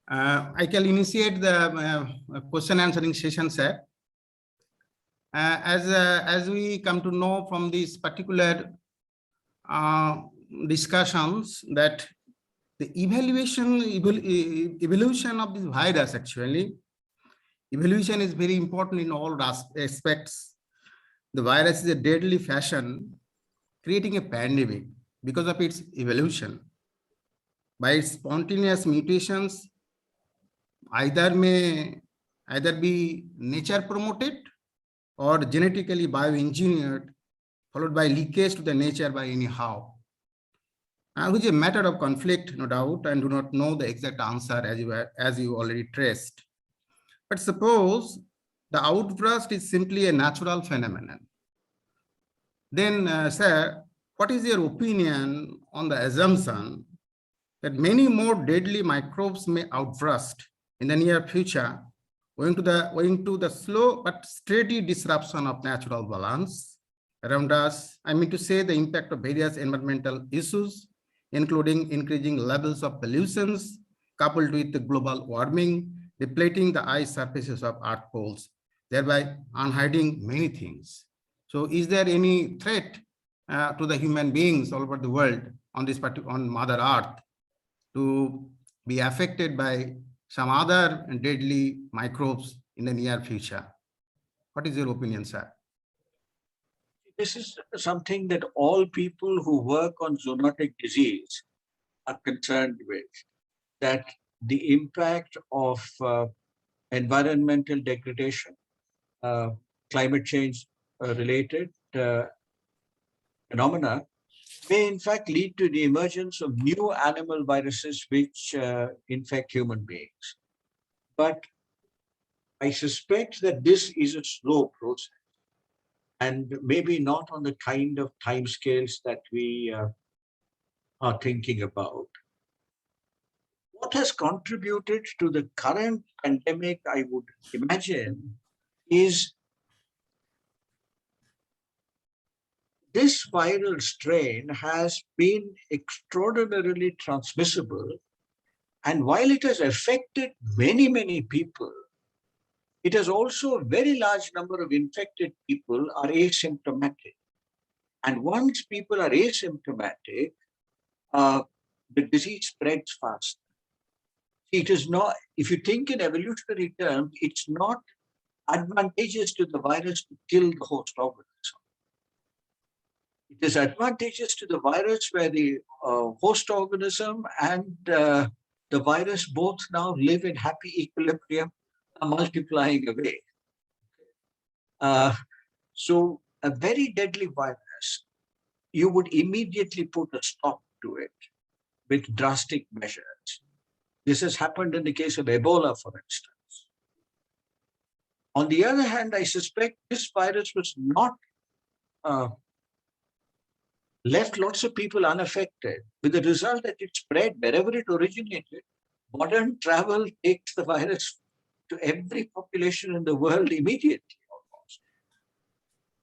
I can initiate the question answering session, sir. As we come to know from this particular discussions that the evolution of this virus actually, evolution is very important in all aspects. The virus is a deadly fashion, creating a pandemic because of its evolution. By its spontaneous mutations, either be nature promoted or genetically bioengineered, followed by leakage to the nature by anyhow. Which is a matter of conflict, no doubt, and do not know the exact answer as you already traced. But suppose the outburst is simply a natural phenomenon. Then, sir, what is your opinion on the assumption that many more deadly microbes may outburst in the near future, owing to the slow but steady disruption of natural balance around us? I mean to say the impact of various environmental issues, including increasing levels of pollutions, coupled with the global warming, depleting the ice surfaces of Earth poles, thereby unhiding many things. So is there any threat to the human beings all over the world on Mother Earth to be affected by some other deadly microbes in the near future? What is your opinion, sir? This is something that all people who work on zoonotic disease are concerned with, that the impact of environmental degradation, climate change related phenomena may in fact lead to the emergence of new animal viruses which infect human beings. But I suspect that this is a slow process and maybe not on the kind of timescales that we are thinking about. What has contributed to the current pandemic, I would imagine, is this viral strain has been extraordinarily transmissible. And while it has affected many, many people, it has also a very large number of infected people are asymptomatic. And once people are asymptomatic, the disease spreads fast. It is not, if you think in evolutionary terms, it's not advantageous to the virus to kill the host organism. It is advantageous to the virus where the host organism and the virus both now live in happy equilibrium, are multiplying away. So a very deadly virus, you would immediately put a stop to it with drastic measures. This has happened in the case of Ebola, for instance. On the other hand, I suspect this virus was not left lots of people unaffected, with the result that it spread wherever it originated. Modern travel takes the virus to every population in the world immediately, almost.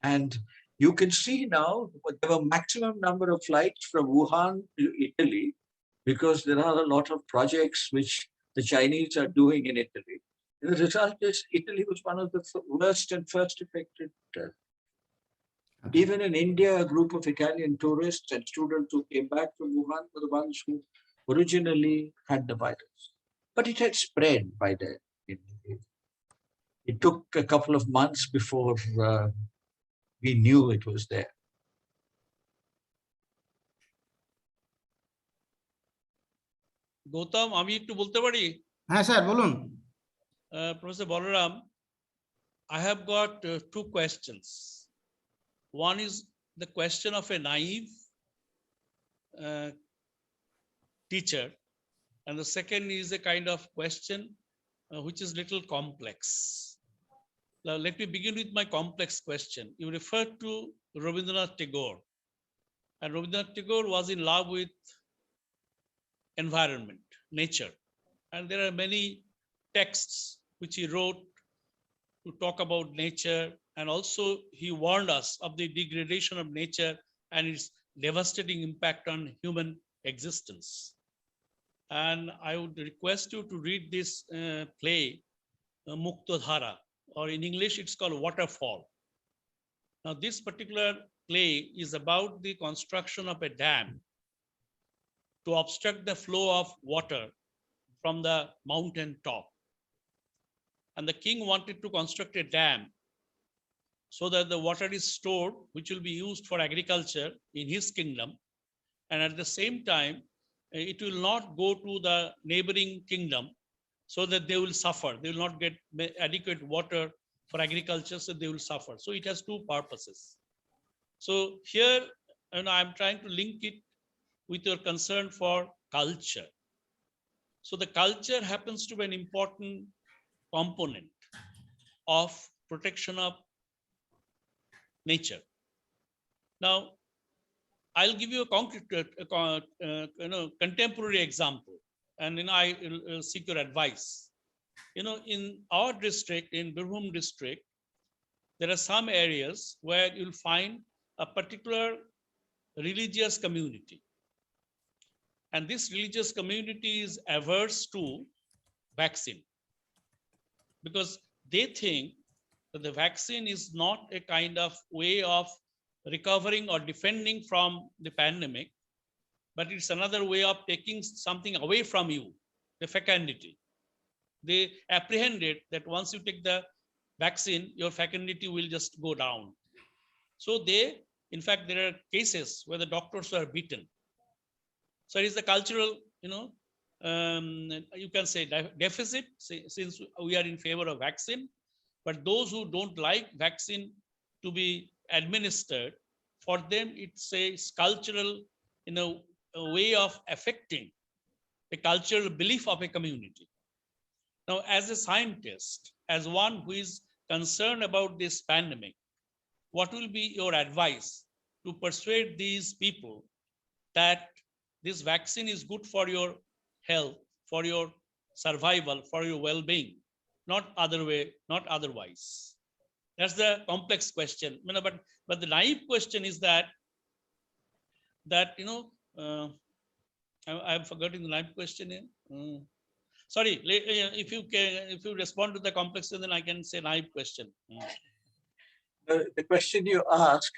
And you can see now there were maximum number of flights from Wuhan to Italy, because there are a lot of projects which the Chinese are doing in Italy. And the result is Italy was one of the worst and first affected. Even in India, a group of Italian tourists and students who came back from Wuhan were the ones who originally had the virus. But it had spread by then. It took a couple of months before we knew it was there. Gautam আমি একটু বলতে পারি? হ্যাঁ sir বলুন। Professor Balaram, I have got two questions. One is the question of a naive teacher, and the second is a kind of question which is little complex. Now, let me begin with my complex question. You referred to Rabindranath Tagore, and Rabindranath Tagore was in love with environment, nature, and there are many texts which he wrote to talk about nature, and also he warned us of the degradation of nature and its devastating impact on human existence. And I would request you to read this play, Muktadhara, or in English it's called Waterfall. Now this particular clay is about the construction of a dam to obstruct the flow of water from the mountain top. And the king wanted to construct a dam so that the water is stored, which will be used for agriculture in his kingdom. And at the same time, it will not go to the neighboring kingdom so that they will suffer. They will not get adequate water for agriculture, so they will suffer. So it has two purposes. So here, I'm trying to link it with your concern for culture. So the culture happens to be an important component of protection of nature. Now, I'll give you a concrete, contemporary example, and I will seek your advice. In our district, in Bhushan district, there are some areas where you'll find a particular religious community. And this religious community is averse to vaccine because they think that the vaccine is not a kind of way of recovering or defending from the pandemic, but it's another way of taking something away from you, the fecundity. They apprehended that once you take the vaccine, your fecundity will just go down. So in fact, there are cases where the doctors were beaten. So it is the cultural, you can say deficit, since we are in favor of vaccine, but those who don't like vaccine to be administered, for them it's a cultural, a way of affecting the cultural belief of a community. Now, as a scientist, as one who is concerned about this pandemic, what will be your advice to persuade these people that this vaccine is good for your health, for your survival, for your well-being, not otherwise? That's the complex question. But the naive question is that I'm forgetting the naive question here. Sorry, if you respond to the complex, then I can say naive question. The question you ask,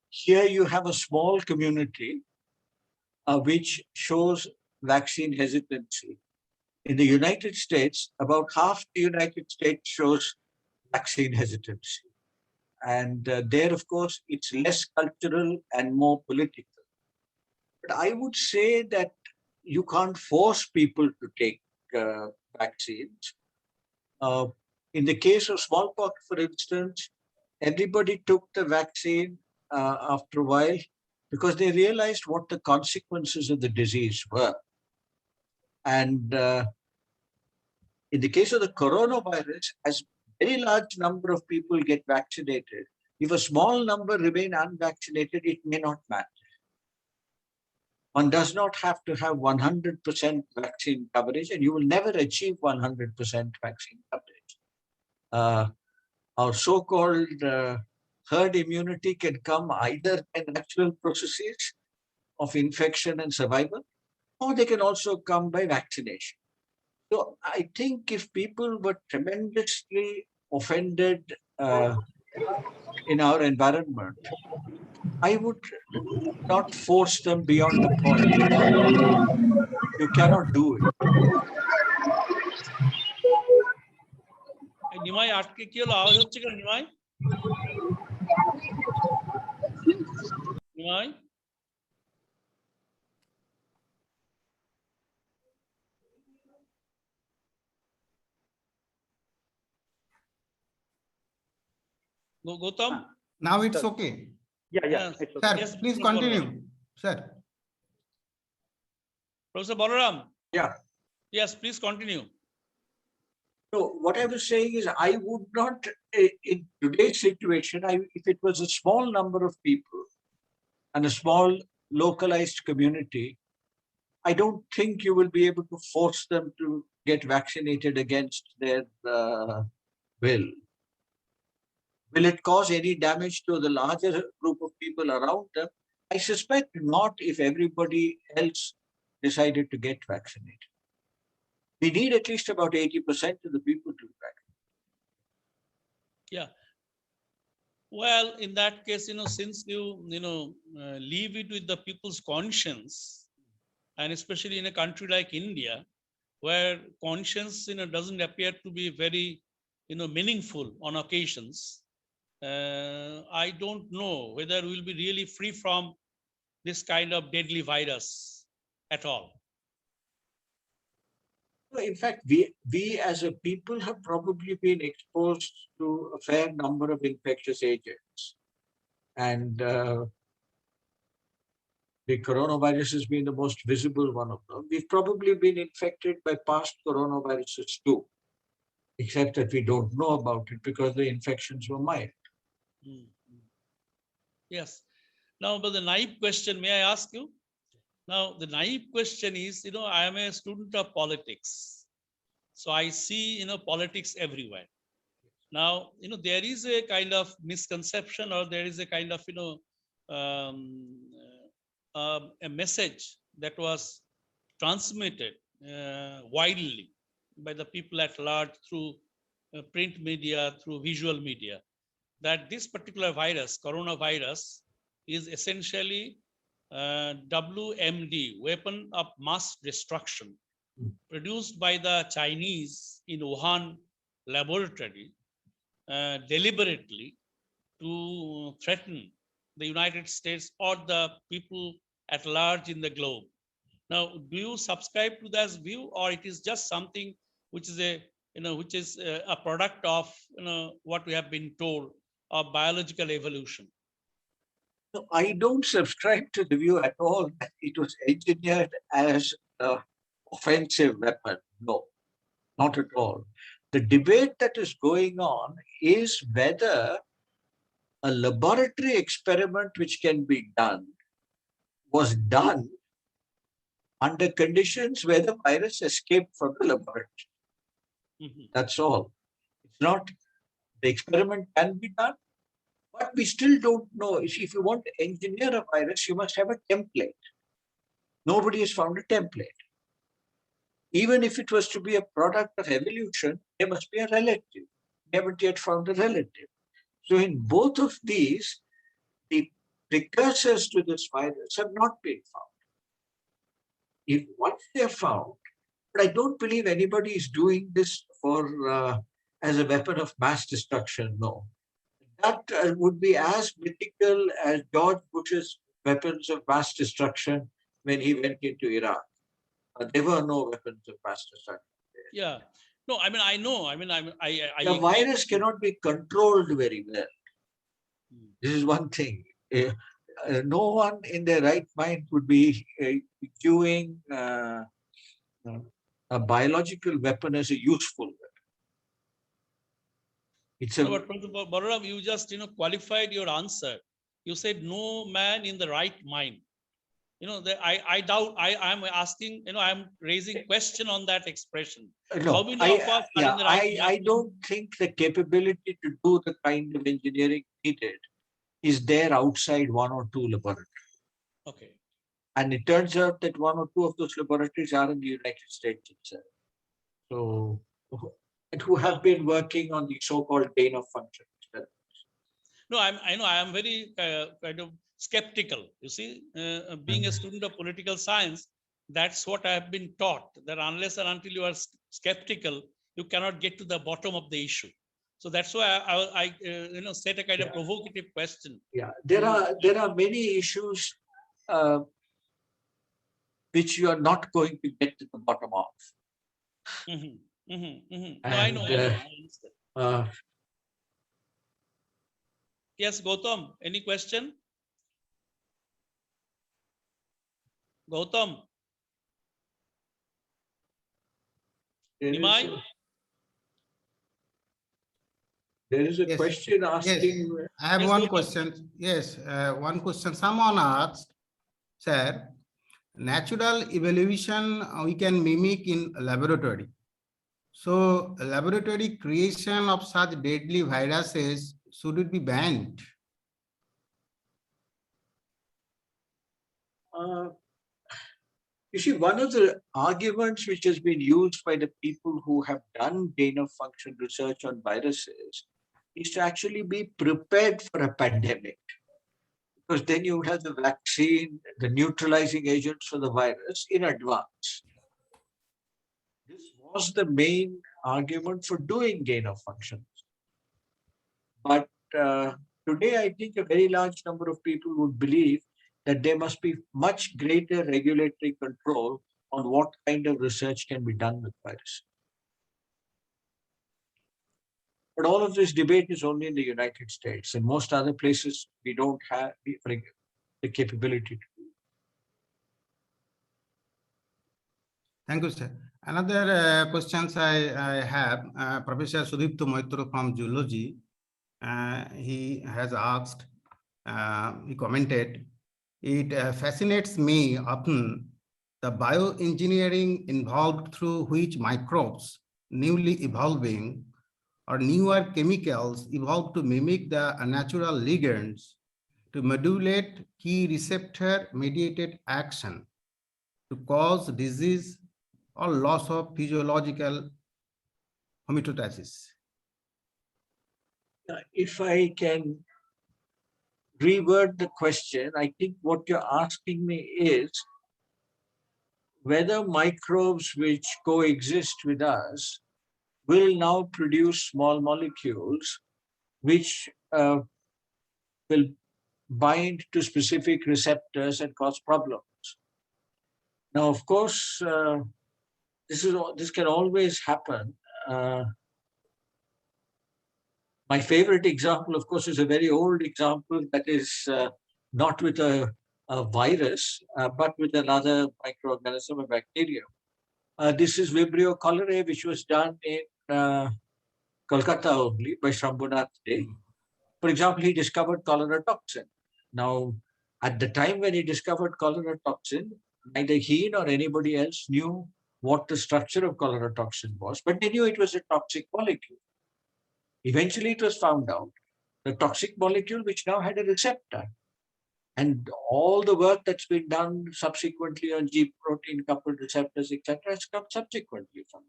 here you have a small community which shows vaccine hesitancy. In the United States, about half the United States shows vaccine hesitancy. And there, of course, it's less cultural and more political. But I would say that you can't force people to take vaccines. In the case of smallpox, for instance, everybody took the vaccine after a while because they realized what the consequences of the disease were. And in the case of the coronavirus, as a very large number of people get vaccinated, if a small number remain unvaccinated, it may not matter. One does not have to have 100% vaccine coverage, and you will never achieve 100% vaccine coverage. Our so-called herd immunity can come either by natural processes of infection and survival, or they can also come by vaccination. So I think if people were tremendously offended in our environment, I would not force them beyond the point. You cannot do it. Nimai আটকে কি হলো? আওয়াজ হচ্ছে কেন Nimai? Nimai? Gautam? Now it's Sir. okay. Yeah, Yes. it's Sir, okay. Yes, please Professor continue. Balaram. Sir, Professor Balaram? Yeah. Yes, please continue. So what I was saying is I would not, in today's situation, if it was a small number of people and a small localized community, I don't think you will be able to force them to get vaccinated against their will. Will it cause any damage to the larger group of people around them? I suspect not if everybody else decided to get vaccinated. We need at least about 80% of the people to be vaccinated. Yeah. Well, in that case, since you leave it with the people's conscience, and especially in a country like India, where conscience, doesn't appear to be very, meaningful on occasions, I don't know whether we'll be really free from this kind of deadly virus at all. No, in fact, we as a people have probably been exposed to a fair number of infectious agents. And the coronavirus has been the most visible one of them. We've probably been infected by past coronaviruses too, except that we don't know about it because the infections were mild. Mm. Yes. Now, but the naive question, may I ask you? Now, the naive question is, I am a student of politics. So I see, politics everywhere. Now, there is a kind of misconception, or there is a kind of, a message that was transmitted widely by the people at large through print media, through visual media, that this particular virus, coronavirus, is essentially WMD, weapon of mass destruction, produced by the Chinese in Wuhan laboratory deliberately to threaten the United States or the people at large in the globe. Now, do you subscribe to that view, or it is just something which is a product of what we have been told of biological evolution? No, I don't subscribe to the view at all that it was engineered as an offensive weapon. No, not at all. The debate that is going on is whether a laboratory experiment which can be done was done under conditions where the virus escaped from the laboratory. Mhm. That's all. It's not, the experiment can be done, but we still don't know. You see, if you want to engineer a virus, you must have a template. Nobody has found a template. Even if it was to be a product of evolution, there must be a relative. We haven't yet found a relative. So in both of these, the precursors to this virus have not been found. If once they're found, but I don't believe anybody is doing this for as a weapon of mass destruction. No, that would be as mythical as George Bush's weapons of mass destruction when he went into Iraq. There were no weapons of mass destruction. Yeah. No, I mean, I know. I mean, I The agree. virus cannot be controlled very well. Hmm. This is one thing. No one in their right mind would be viewing a biological weapon as a useful weapon. It's No, a but Professor Balaram, you just qualified your answer. You said no man in the right mind. I doubt. I'm asking. I'm raising question on that expression. How no. many of us are Yeah, in the right mind? I don't think the capability to do the kind of engineering needed is there outside one or two laboratories. Okay. And it turns out that one or two of those laboratories are in the United States itself. So, and who have been working on the so-called gain of function experiments. No, I know I am very kind of skeptical. You see, being a student of political science, that's what I have been taught. That unless and until you are skeptical, you cannot get to the bottom of the issue. So that's why I set a kind of provocative question. Yeah, there are many issues which you are not going to get to the bottom of. Mhm, mhm, mhm. No, And I know. I understand. Yes, Gautam, any question? Gautam, Nimai? There is a Yes. question asking. Yes, I have Yes, one Gautam. question. Yes, one question. Someone asked, sir, natural evolution we can mimic in laboratory. So laboratory creation of such deadly viruses, should it be banned? You see, one of the arguments which has been used by the people who have done gain of function research on viruses is to actually be prepared for a pandemic. Because then you have the vaccine, the neutralizing agents for the virus in advance. This was the main argument for doing gain of function. But today, I think a very large number of people would believe that there must be much greater regulatory control on what kind of research can be done with virus. But all of this debate is only in the United States. In most other places, we don't have the capability to do. Thank you, sir. Another questions I have, Professor Sudipto Moitro from Zoology. He has asked, he commented, it fascinates me often the bioengineering involved through which microbes, newly evolving, or newer chemicals evolve to mimic the natural ligands to modulate key receptor mediated action to cause disease or loss of physiological homeostasis. If I can reword the question, I think what you're asking me is whether microbes which coexist with us will now produce small molecules which will bind to specific receptors and cause problems. Now, of course, this can always happen. My favorite example, of course, is a very old example that is not with a virus, but with another microorganism, a bacterium. This is Vibrio cholerae, which was done in Kolkata only by Shambhunath Dey. For example, he discovered cholera toxin. Now, at the time when he discovered cholera toxin, neither he nor anybody else knew what the structure of cholera toxin was, but they knew it was a toxic molecule. Eventually, it was found out the toxic molecule which now had a receptor. And all the work that's been done subsequently on G protein coupled receptors, etc., has come subsequently from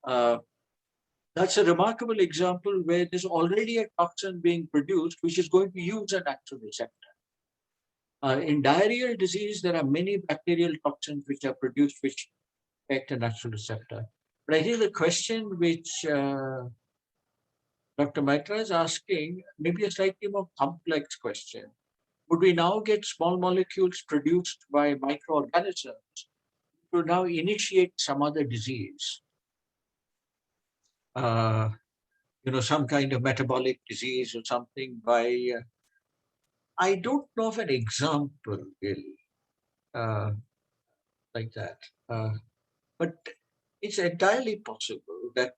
that. That's a remarkable example where there's already a toxin being produced which is going to use an actual receptor. In diarrheal disease, there are many bacterial toxins which are produced which affect a natural receptor. But I think the question which Dr. Maitra is asking, maybe a slightly more complex question. Would we now get small molecules produced by microorganisms to now initiate some other disease? Some kind of metabolic disease or something by, I don't know of an example really like that. But it's entirely possible that,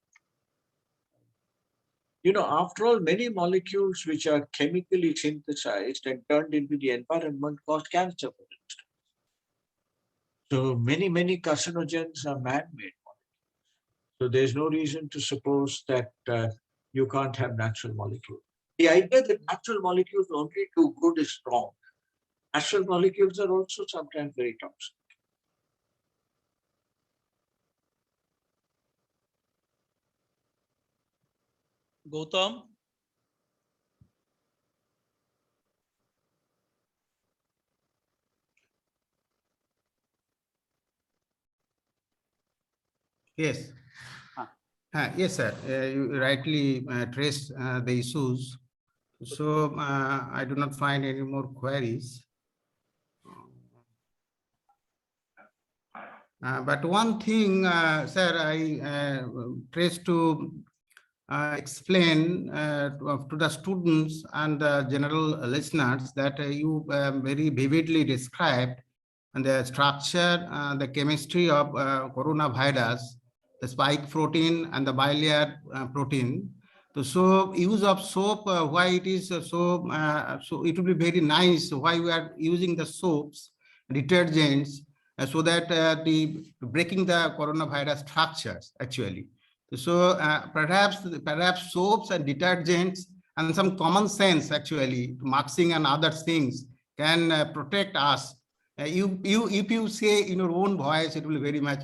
after all, many molecules which are chemically synthesized and turned into the environment cause cancer, for instance. So many carcinogens are man-made molecules. So there's no reason to suppose that you can't have natural molecules. The idea that natural molecules only do good is wrong. Natural molecules are also sometimes very toxic. Gautam, Yes. Ah. Yes, sir. You rightly traced the issues. So I do not find any more queries. But one thing, sir, I traced to explain to the students and the general listeners that you very vividly described the structure, the chemistry of coronavirus, the spike protein and the bilayer protein. So use of soap, why it is so it will be very nice why we are using the soaps, detergents, so that the breaking the coronavirus structures actually. So perhaps soaps and detergents and some common sense actually, mixing and other things can protect us. If you say in your own voice, it will be very much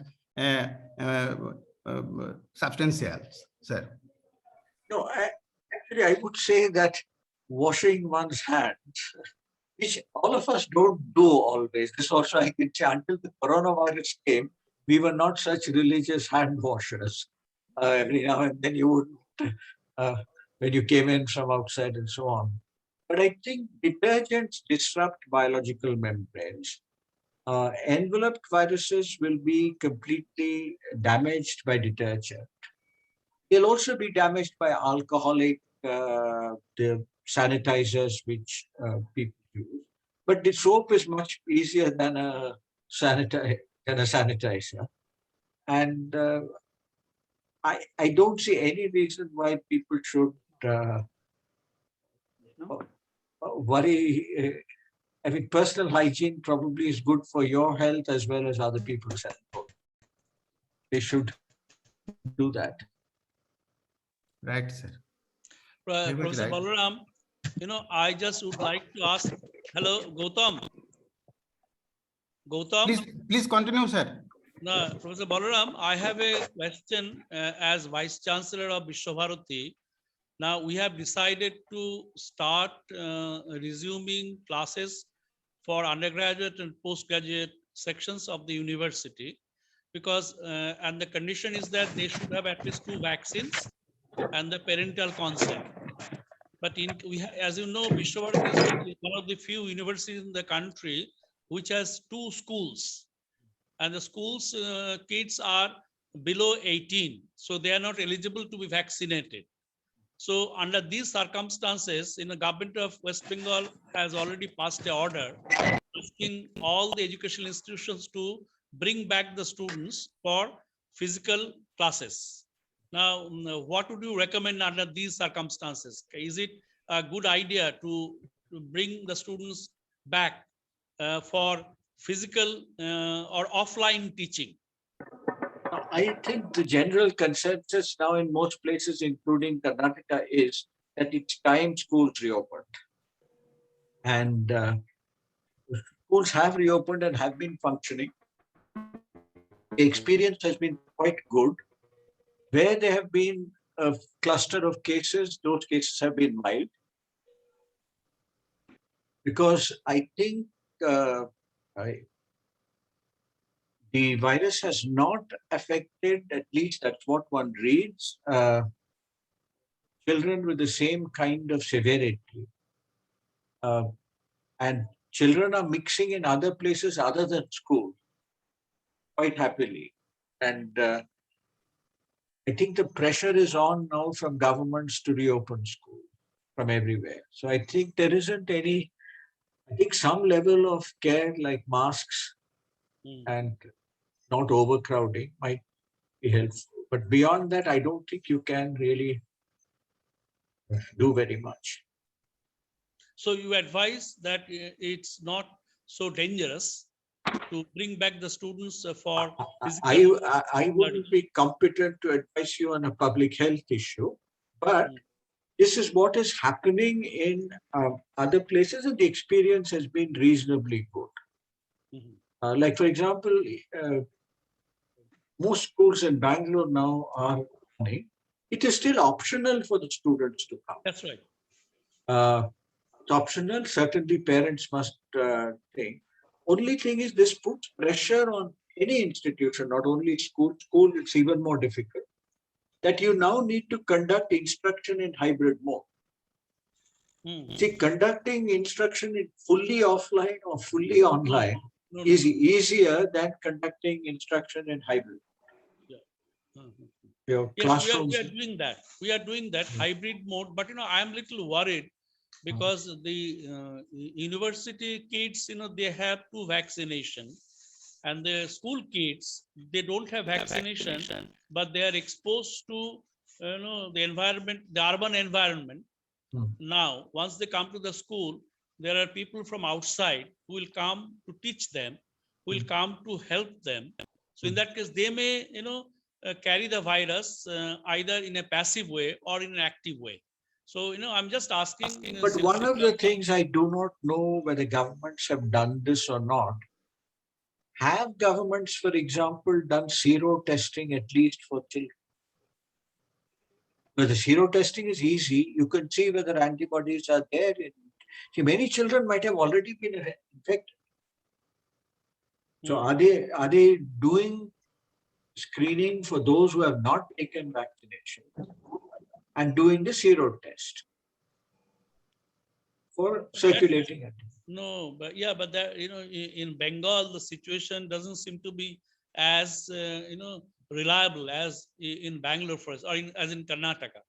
substantial, sir. No, Actually, I would say that washing one's hands, which all of us don't do always. This also I can say until the coronavirus came, we were not such religious hand washers. Every now and then you would, when you came in from outside and so on. But I think detergents disrupt biological membranes. Enveloped viruses will be completely damaged by detergent. They'll also be damaged by alcoholic the sanitizers which people use. But the soap is much easier than a sanitizer. And I don't see any reason why people should No? worry. I mean, personal hygiene probably is good for your health as well as other people's health. They should do that. Right, sir. Very much Professor right. Balaram, I just would like to ask, hello, Gautam. Please continue, sir. No, Professor Balaram, I have a question as Vice Chancellor of Visva-Bharati. Now we have decided to start resuming classes for undergraduate and postgraduate sections of the university because, and the condition is that they should have at least 2 vaccines and the parental consent. But as you know, Visva-Bharati is one of the few universities in the country which has 2 schools. And the schools kids are below 18, so they are not eligible to be vaccinated. So under these circumstances, the government of West Bengal has already passed an order asking all the educational institutions to bring back the students for physical classes. Now, what would you recommend under these circumstances? Is it a good idea to bring the students back for physical or offline teaching? I think the general consensus now in most places, including Karnataka, is that it's time schools reopened. And schools have reopened and have been functioning. The experience has been quite good. Where there have been a cluster of cases, those cases have been mild. Because I think the virus has not affected, at least that's what one reads, children with the same kind of severity. And children are mixing in other places other than school quite happily. And I think the pressure is on now from governments to reopen schools from everywhere. So I think there isn't any, I think some level of care like masks and not overcrowding might be helpful. But beyond that, I don't think you can really do very much. So you advise that it's not so dangerous to bring back the students for physical. I wouldn't be competent to advise you on a public health issue, but this is what is happening in other places, and the experience has been reasonably good. Like, for example, most schools in Bangalore now are running. It is still optional for the students to come. That's right. It's optional. Certainly, parents must think. Only thing is, this puts pressure on any institution, not only school. School, it's even more difficult. That you now need to conduct instruction in hybrid mode. See, conducting instruction in fully offline or fully online is easier than conducting instruction in hybrid. Your Yes, classrooms. we are doing that. We are doing that hybrid mode, but I am little worried because the university kids, they have 2 vaccination, and the school kids, they don't have vaccination, but they are exposed to the environment, the urban environment. Now, once they come to the school, there are people from outside who will come to teach them, who will come to help them. So in that case, they may carry the virus either in a passive way or in an active way. So, I'm just asking. But one of the things I do not know whether governments have done this or not. Have governments, for example, done zero testing at least for children? But the sero testing is easy. You can see whether antibodies are there. See, many children might have already been infected. So are they doing screening for those who have not taken vaccination and doing the sero test for circulating it? No, but yeah, but that, in Bengal, the situation doesn't seem to be as, reliable as in Bangalore for us, or as in Karnataka.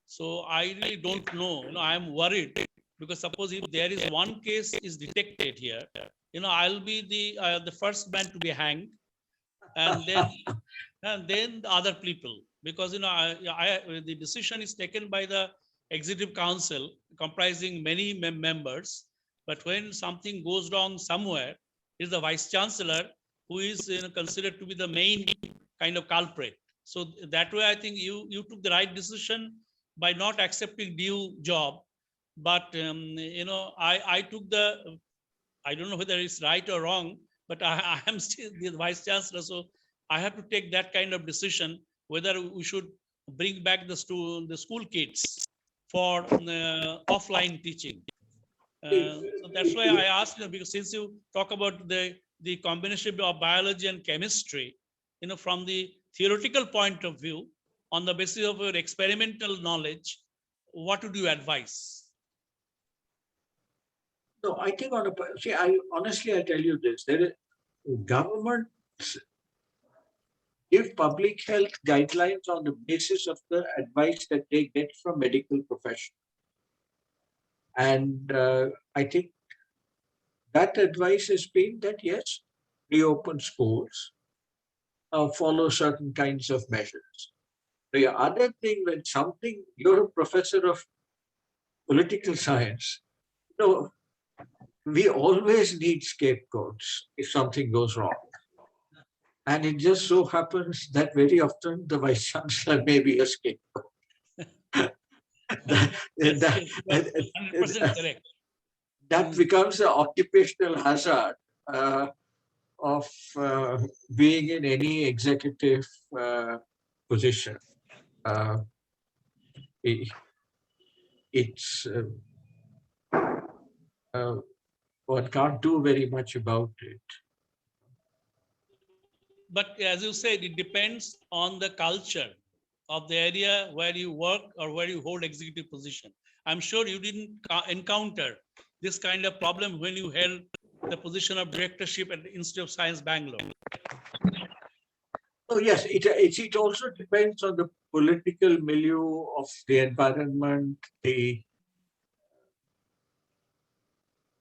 So I really don't know, I'm worried because suppose if there is one case is detected here, I'll be the first man to be hanged, and then the other people, because, the decision is taken by the executive council comprising many members. But when something goes wrong somewhere, it's the vice chancellor who is considered to be the main kind of culprit. So that way, I think you took the right decision by not accepting due job. But I took I don't know whether it's right or wrong, but I am still the vice chancellor, so I have to take that kind of decision whether we should bring back the school kids for offline teaching. So that's why I asked, because since you talk about the combination of biology and chemistry, from the theoretical point of view, on the basis of your experimental knowledge, what would you advise? No, I think I tell you this, there is government give public health guidelines on the basis of the advice that they get from medical profession. And I think that advice has been that, yes, reopen schools, follow certain kinds of measures. The other thing, when you're a professor of political science, we always need scapegoats if something goes wrong. And it just so happens that very often the vice chancellor may be a scapegoat. Yes, 100% correct. That becomes an occupational hazard of being in any executive position. It's one can't do very much about it. But as you said, it depends on the culture of the area where you work or where you hold executive position. I'm sure you didn't encounter this kind of problem when you held the position of directorship at the Institute of Science, Bangalore. Oh yes, it also depends on the political milieu of the environment, the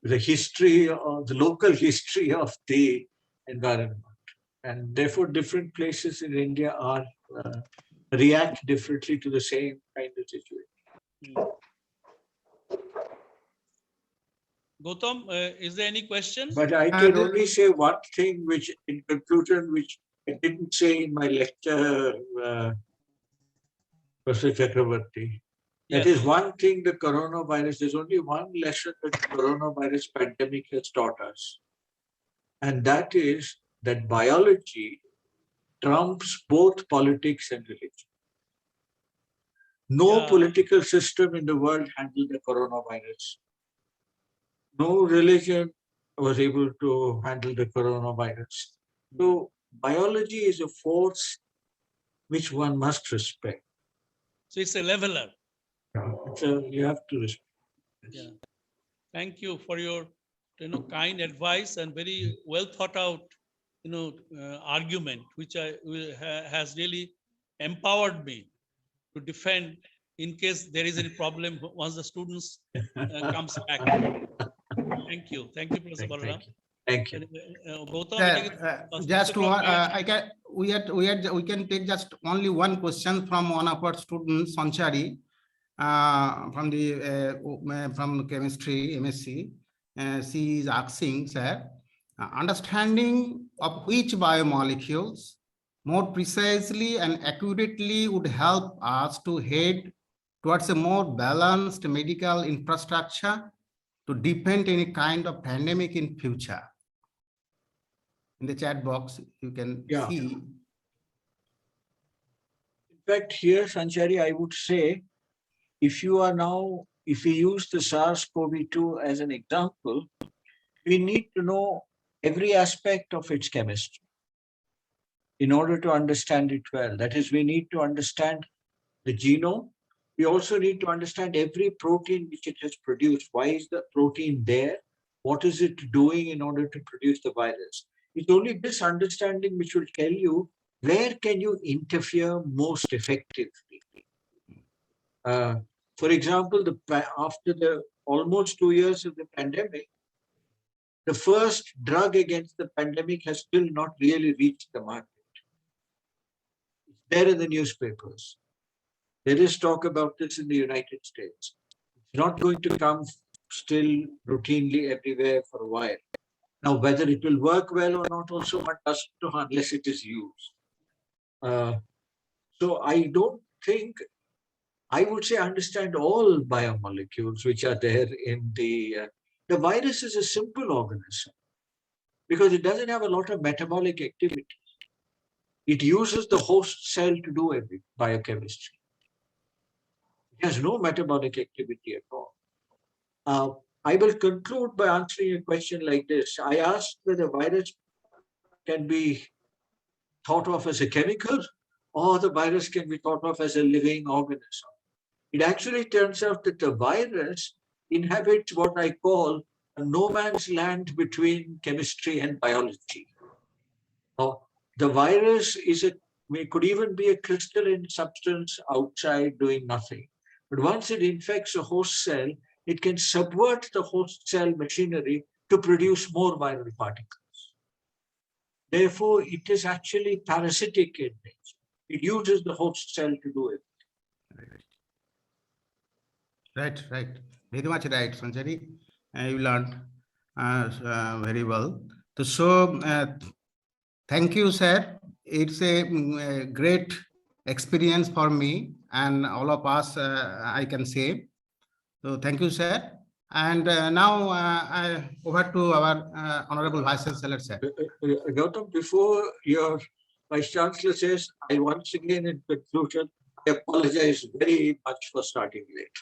history, or the local history of the environment. And therefore, different places in India are react differently to the same kind of situation. Gautam, is there any question? But I can only say one thing, which in conclusion, which I didn't say in my lecture, Professor Chakravarti. That is one thing the coronavirus, there's only one lesson that the coronavirus pandemic has taught us. And that is that biology trumps both politics and religion. No political system in the world handled the coronavirus. No religion was able to handle the coronavirus. So biology is a force which one must respect. So it's a leveler. You have to respect. Yeah. Thank you for your kind advice and very well thought out argument, which has really empowered me to defend in case there is any problem once the students comes back. Thank you, Professor Balaram. Thank you. Gautam, Just one, we can take just only one question from one of our students, Sanchari, from chemistry MSc. She is asking, sir, understanding of which biomolecules more precisely and accurately would help us to head towards a more balanced medical infrastructure to defend any kind of pandemic in future. In the chat box, you can see. In respect here, Sanchari, I would say, if we use the SARS-CoV-2 as an example, we need to know every aspect of its chemistry in order to understand it well. That is, we need to understand the genome. We also need to understand every protein which it has produced. Why is the protein there? What is it doing in order to produce the virus? It's only this understanding which will tell you where can you interfere most effectively. For example, after the almost 2 years of the pandemic, the first drug against the pandemic has still not really reached the market. It's there in the newspapers. There is talk about this in the United States. It's not going to come still routinely everywhere for a while. Now, whether it will work well or not, also one doesn't know unless it is used. So I don't think, I would say understand all biomolecules which are there in the virus is a simple organism because it doesn't have a lot of metabolic activity. It uses the host cell to do every biochemistry. It has no metabolic activity at all. I will conclude by answering a question like this. I asked whether virus can be thought of as a chemical or the virus can be thought of as a living organism. It actually turns out that the virus inhabits what I call a no man's land between chemistry and biology. Now, the virus could even be a crystalline substance outside doing nothing. But once it infects a host cell, it can subvert the host cell machinery to produce more viral particles. Therefore, it is actually parasitic in nature. It uses the host cell to do it. Right. Very much right, Sanjari. You learned very well. So, thank you, sir. It's a great experience for me and all of us, I can say. So, thank you, sir. And now, over to our Honorable Vice Chancellor, sir. Gautam, before your Vice Chancellor says, I once again, in conclusion, I apologize very much for starting late.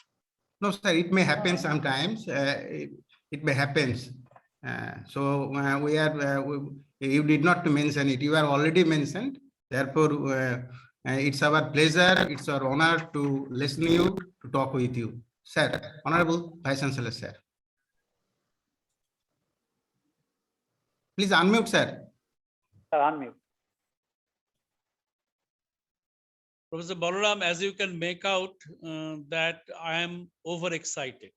No, sir, it may happen sometimes. It may happen. You did not mention it. You are already mentioned. Therefore, it's our pleasure. It's our honor to listen to you, to talk with you. Sir, Honorable Vice Chancellor, sir. Please unmute, sir. Unmute. Professor Balaram, as you can make out that I am overexcited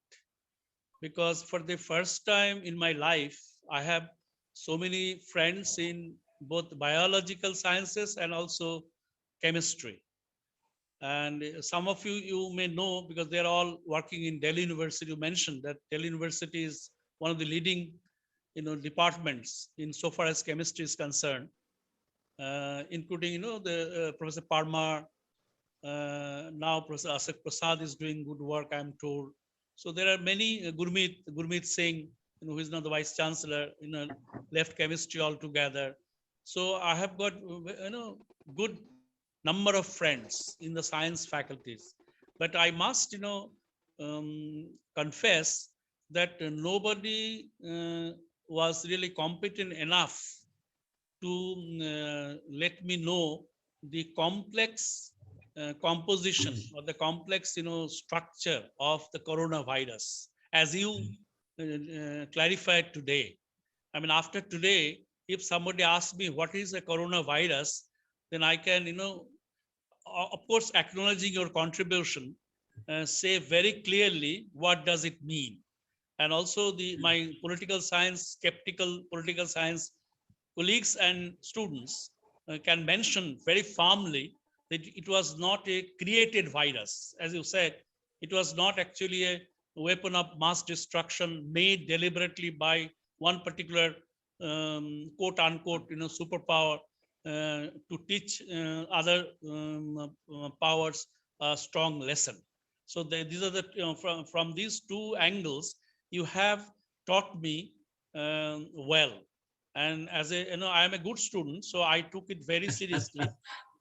because for the first time in my life, I have so many friends in both biological sciences and also chemistry. And some of you may know because they're all working in Delhi University. You mentioned that Delhi University is one of the leading departments in so far as chemistry is concerned, including the Professor Padma. Now Professor Asak Prasad is doing good work, I'm told. So there are many, Gurmeet Singh, who is now the Vice Chancellor, left chemistry altogether. So I have got, good number of friends in the science faculties. But I must, confess that nobody was really competent enough to let me know the complex composition or the complex structure of the coronavirus as you clarified today. I mean, after today, if somebody asks me what is a coronavirus, then I can of course acknowledging your contribution, say very clearly what does it mean. And also my skeptical political science colleagues and students can mention very firmly that it was not a created virus. As you said, it was not actually a weapon of mass destruction made deliberately by one particular quote unquote superpower to teach other powers a strong lesson. So these are the from these two angles you have taught me well. And as I am a good student, so I took it very seriously.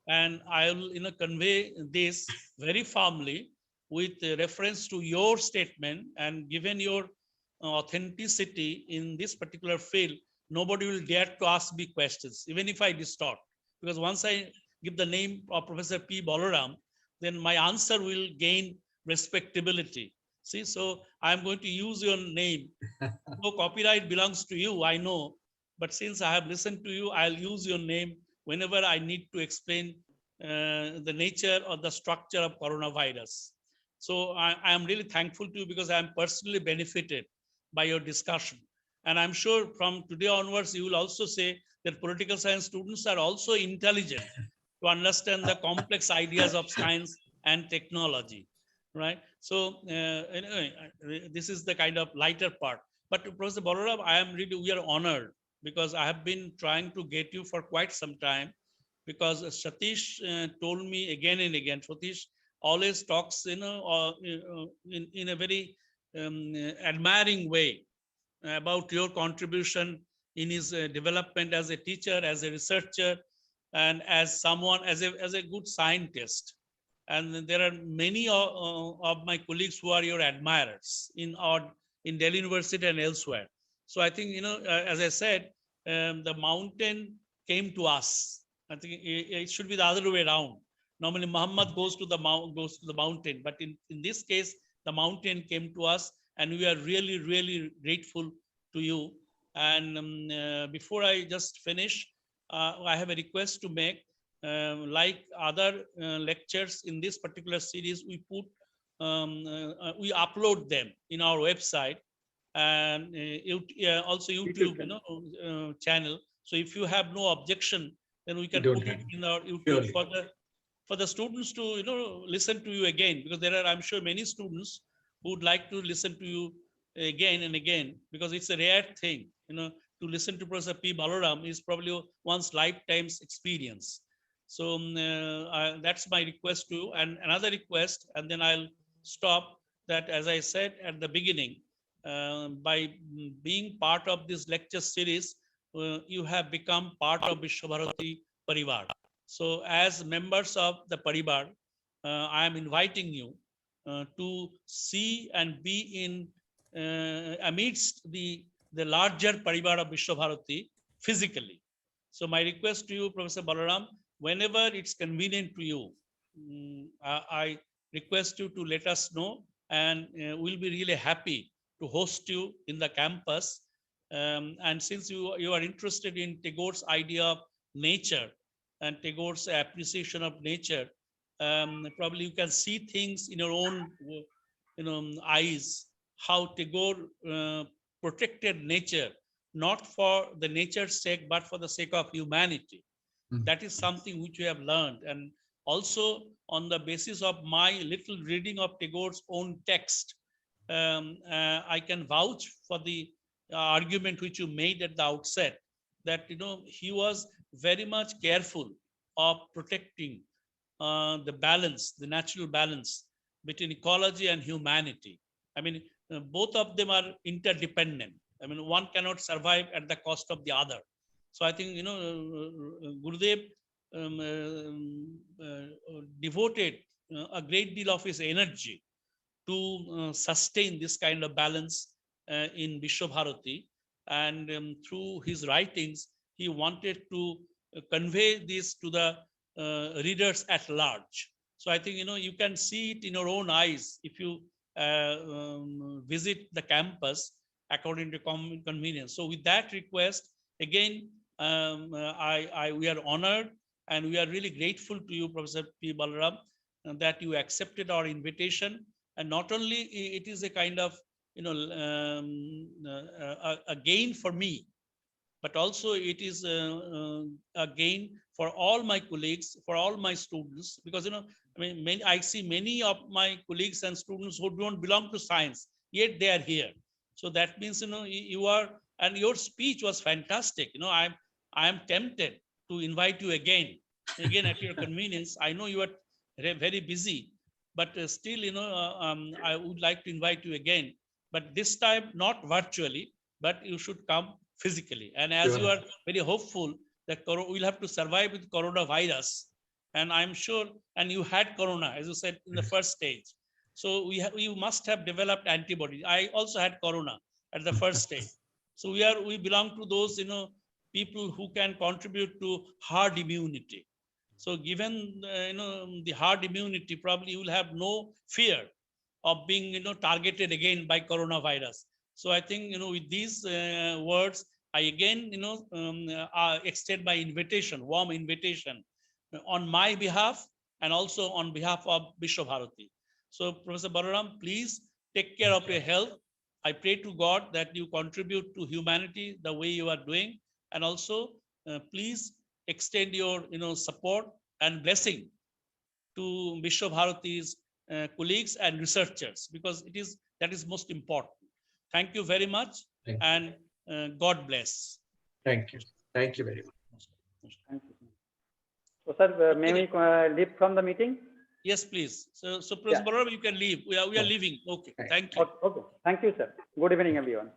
And I'll convey this very firmly with reference to your statement, and given your authenticity in this particular field, nobody will dare to ask me questions, even if I distort. Because once I give the name of Professor P. Balaram, then my answer will gain respectability. See, so I'm going to use your name. No copyright belongs to you, I know. But since I have listened to you, I'll use your name whenever I need to explain the nature or the structure of coronavirus. So I am really thankful to you because I am personally benefited by your discussion. And I'm sure from today onwards, you will also say that political science students are also intelligent to understand the complex ideas of science and technology, right? So anyway, this is the kind of lighter part. But Professor Balaram, we are honored because I have been trying to get you for quite some time, because Satish told me again and again. Satish always talks, in a very admiring way about your contribution in his development as a teacher, as a researcher, and as someone, as a good scientist. And there are many of my colleagues who are your admirers in Delhi University and elsewhere. So I think, as I said, the mountain came to us. I think it should be the other way around. Normally, Muhammad goes to the mountain, but in this case, the mountain came to us, and we are really, really grateful to you. And before I just finish, I have a request to make. Like other lectures in this particular series, we upload them in our website, and also YouTube, channel. So if you have no objection, then we can put it in our YouTube for the students to listen to you again, because there are, I'm sure, many students who would like to listen to you again and again, because it's a rare thing, to listen to Professor P. Balaram is probably one's lifetime's experience. So that's my request to you. And another request, and then I'll stop, that as I said at the beginning, by being part of this lecture series, you have become part of Visva-Bharati Parivar. So as members of the Parivar, I am inviting you to see and be in amidst the larger Parivar of Visva-Bharati physically. So my request to you, Professor Balaram, whenever it's convenient to you, I request you to let us know, and we'll be really happy to host you in the campus. And since you are interested in Tagore's idea of nature and Tagore's appreciation of nature, probably you can see things in your own eyes, how Tagore protected nature, not for the nature's sake, but for the sake of humanity. That is something which we have learned. And also on the basis of my little reading of Tagore's own text, I can vouch for the argument which you made at the outset, that he was very much careful of protecting the balance, the natural balance between ecology and humanity. I mean, both of them are interdependent. I mean, one cannot survive at the cost of the other. So I think, Gurudev devoted a great deal of his energy to sustain this kind of balance in Visva-Bharati. And through his writings, he wanted to convey this to the readers at large. So I think, you can see it in your own eyes if you visit the campus according to convenience. So with that request, again, we are honored and we are really grateful to you, Professor P. Balaram, that you accepted our invitation. And not only it is a kind of, a gain for me, but also it is a gain for all my colleagues, for all my students, because, I see many of my colleagues and students who don't belong to science, yet they are here. So that means, you are, and your speech was fantastic. I am tempted to invite you again at your convenience. I know you are very busy, but still, I would like to invite you again, but this time not virtually, but you should come physically. And as you are very hopeful that we'll have to survive with coronavirus, And I'm sure, and you had corona, as you said, in the first stage. So we must have developed antibodies. I also had corona at the first stage. So we belong to those, people who can contribute to herd immunity. So given, the herd immunity, probably you will have no fear of being, targeted again by coronavirus. So I think, with these words, I again, extend my invitation, warm invitation on my behalf and also on behalf of Visva-Bharati. So Professor Balaram, please take care of your health. I pray to God that you contribute to humanity the way you are doing, and also please extend your, support and blessing to Visva-Bharati's colleagues and researchers, because that is most important. Thank you very much, Thank you. and God bless. Thank you. Thank you very much. Thank you. So, sir, may we leave from the meeting? Yes, please. So Professor Yeah. Balaram, you can leave. We are leaving. Okay. Thank you. Okay. Thank you, sir. Good evening, everyone.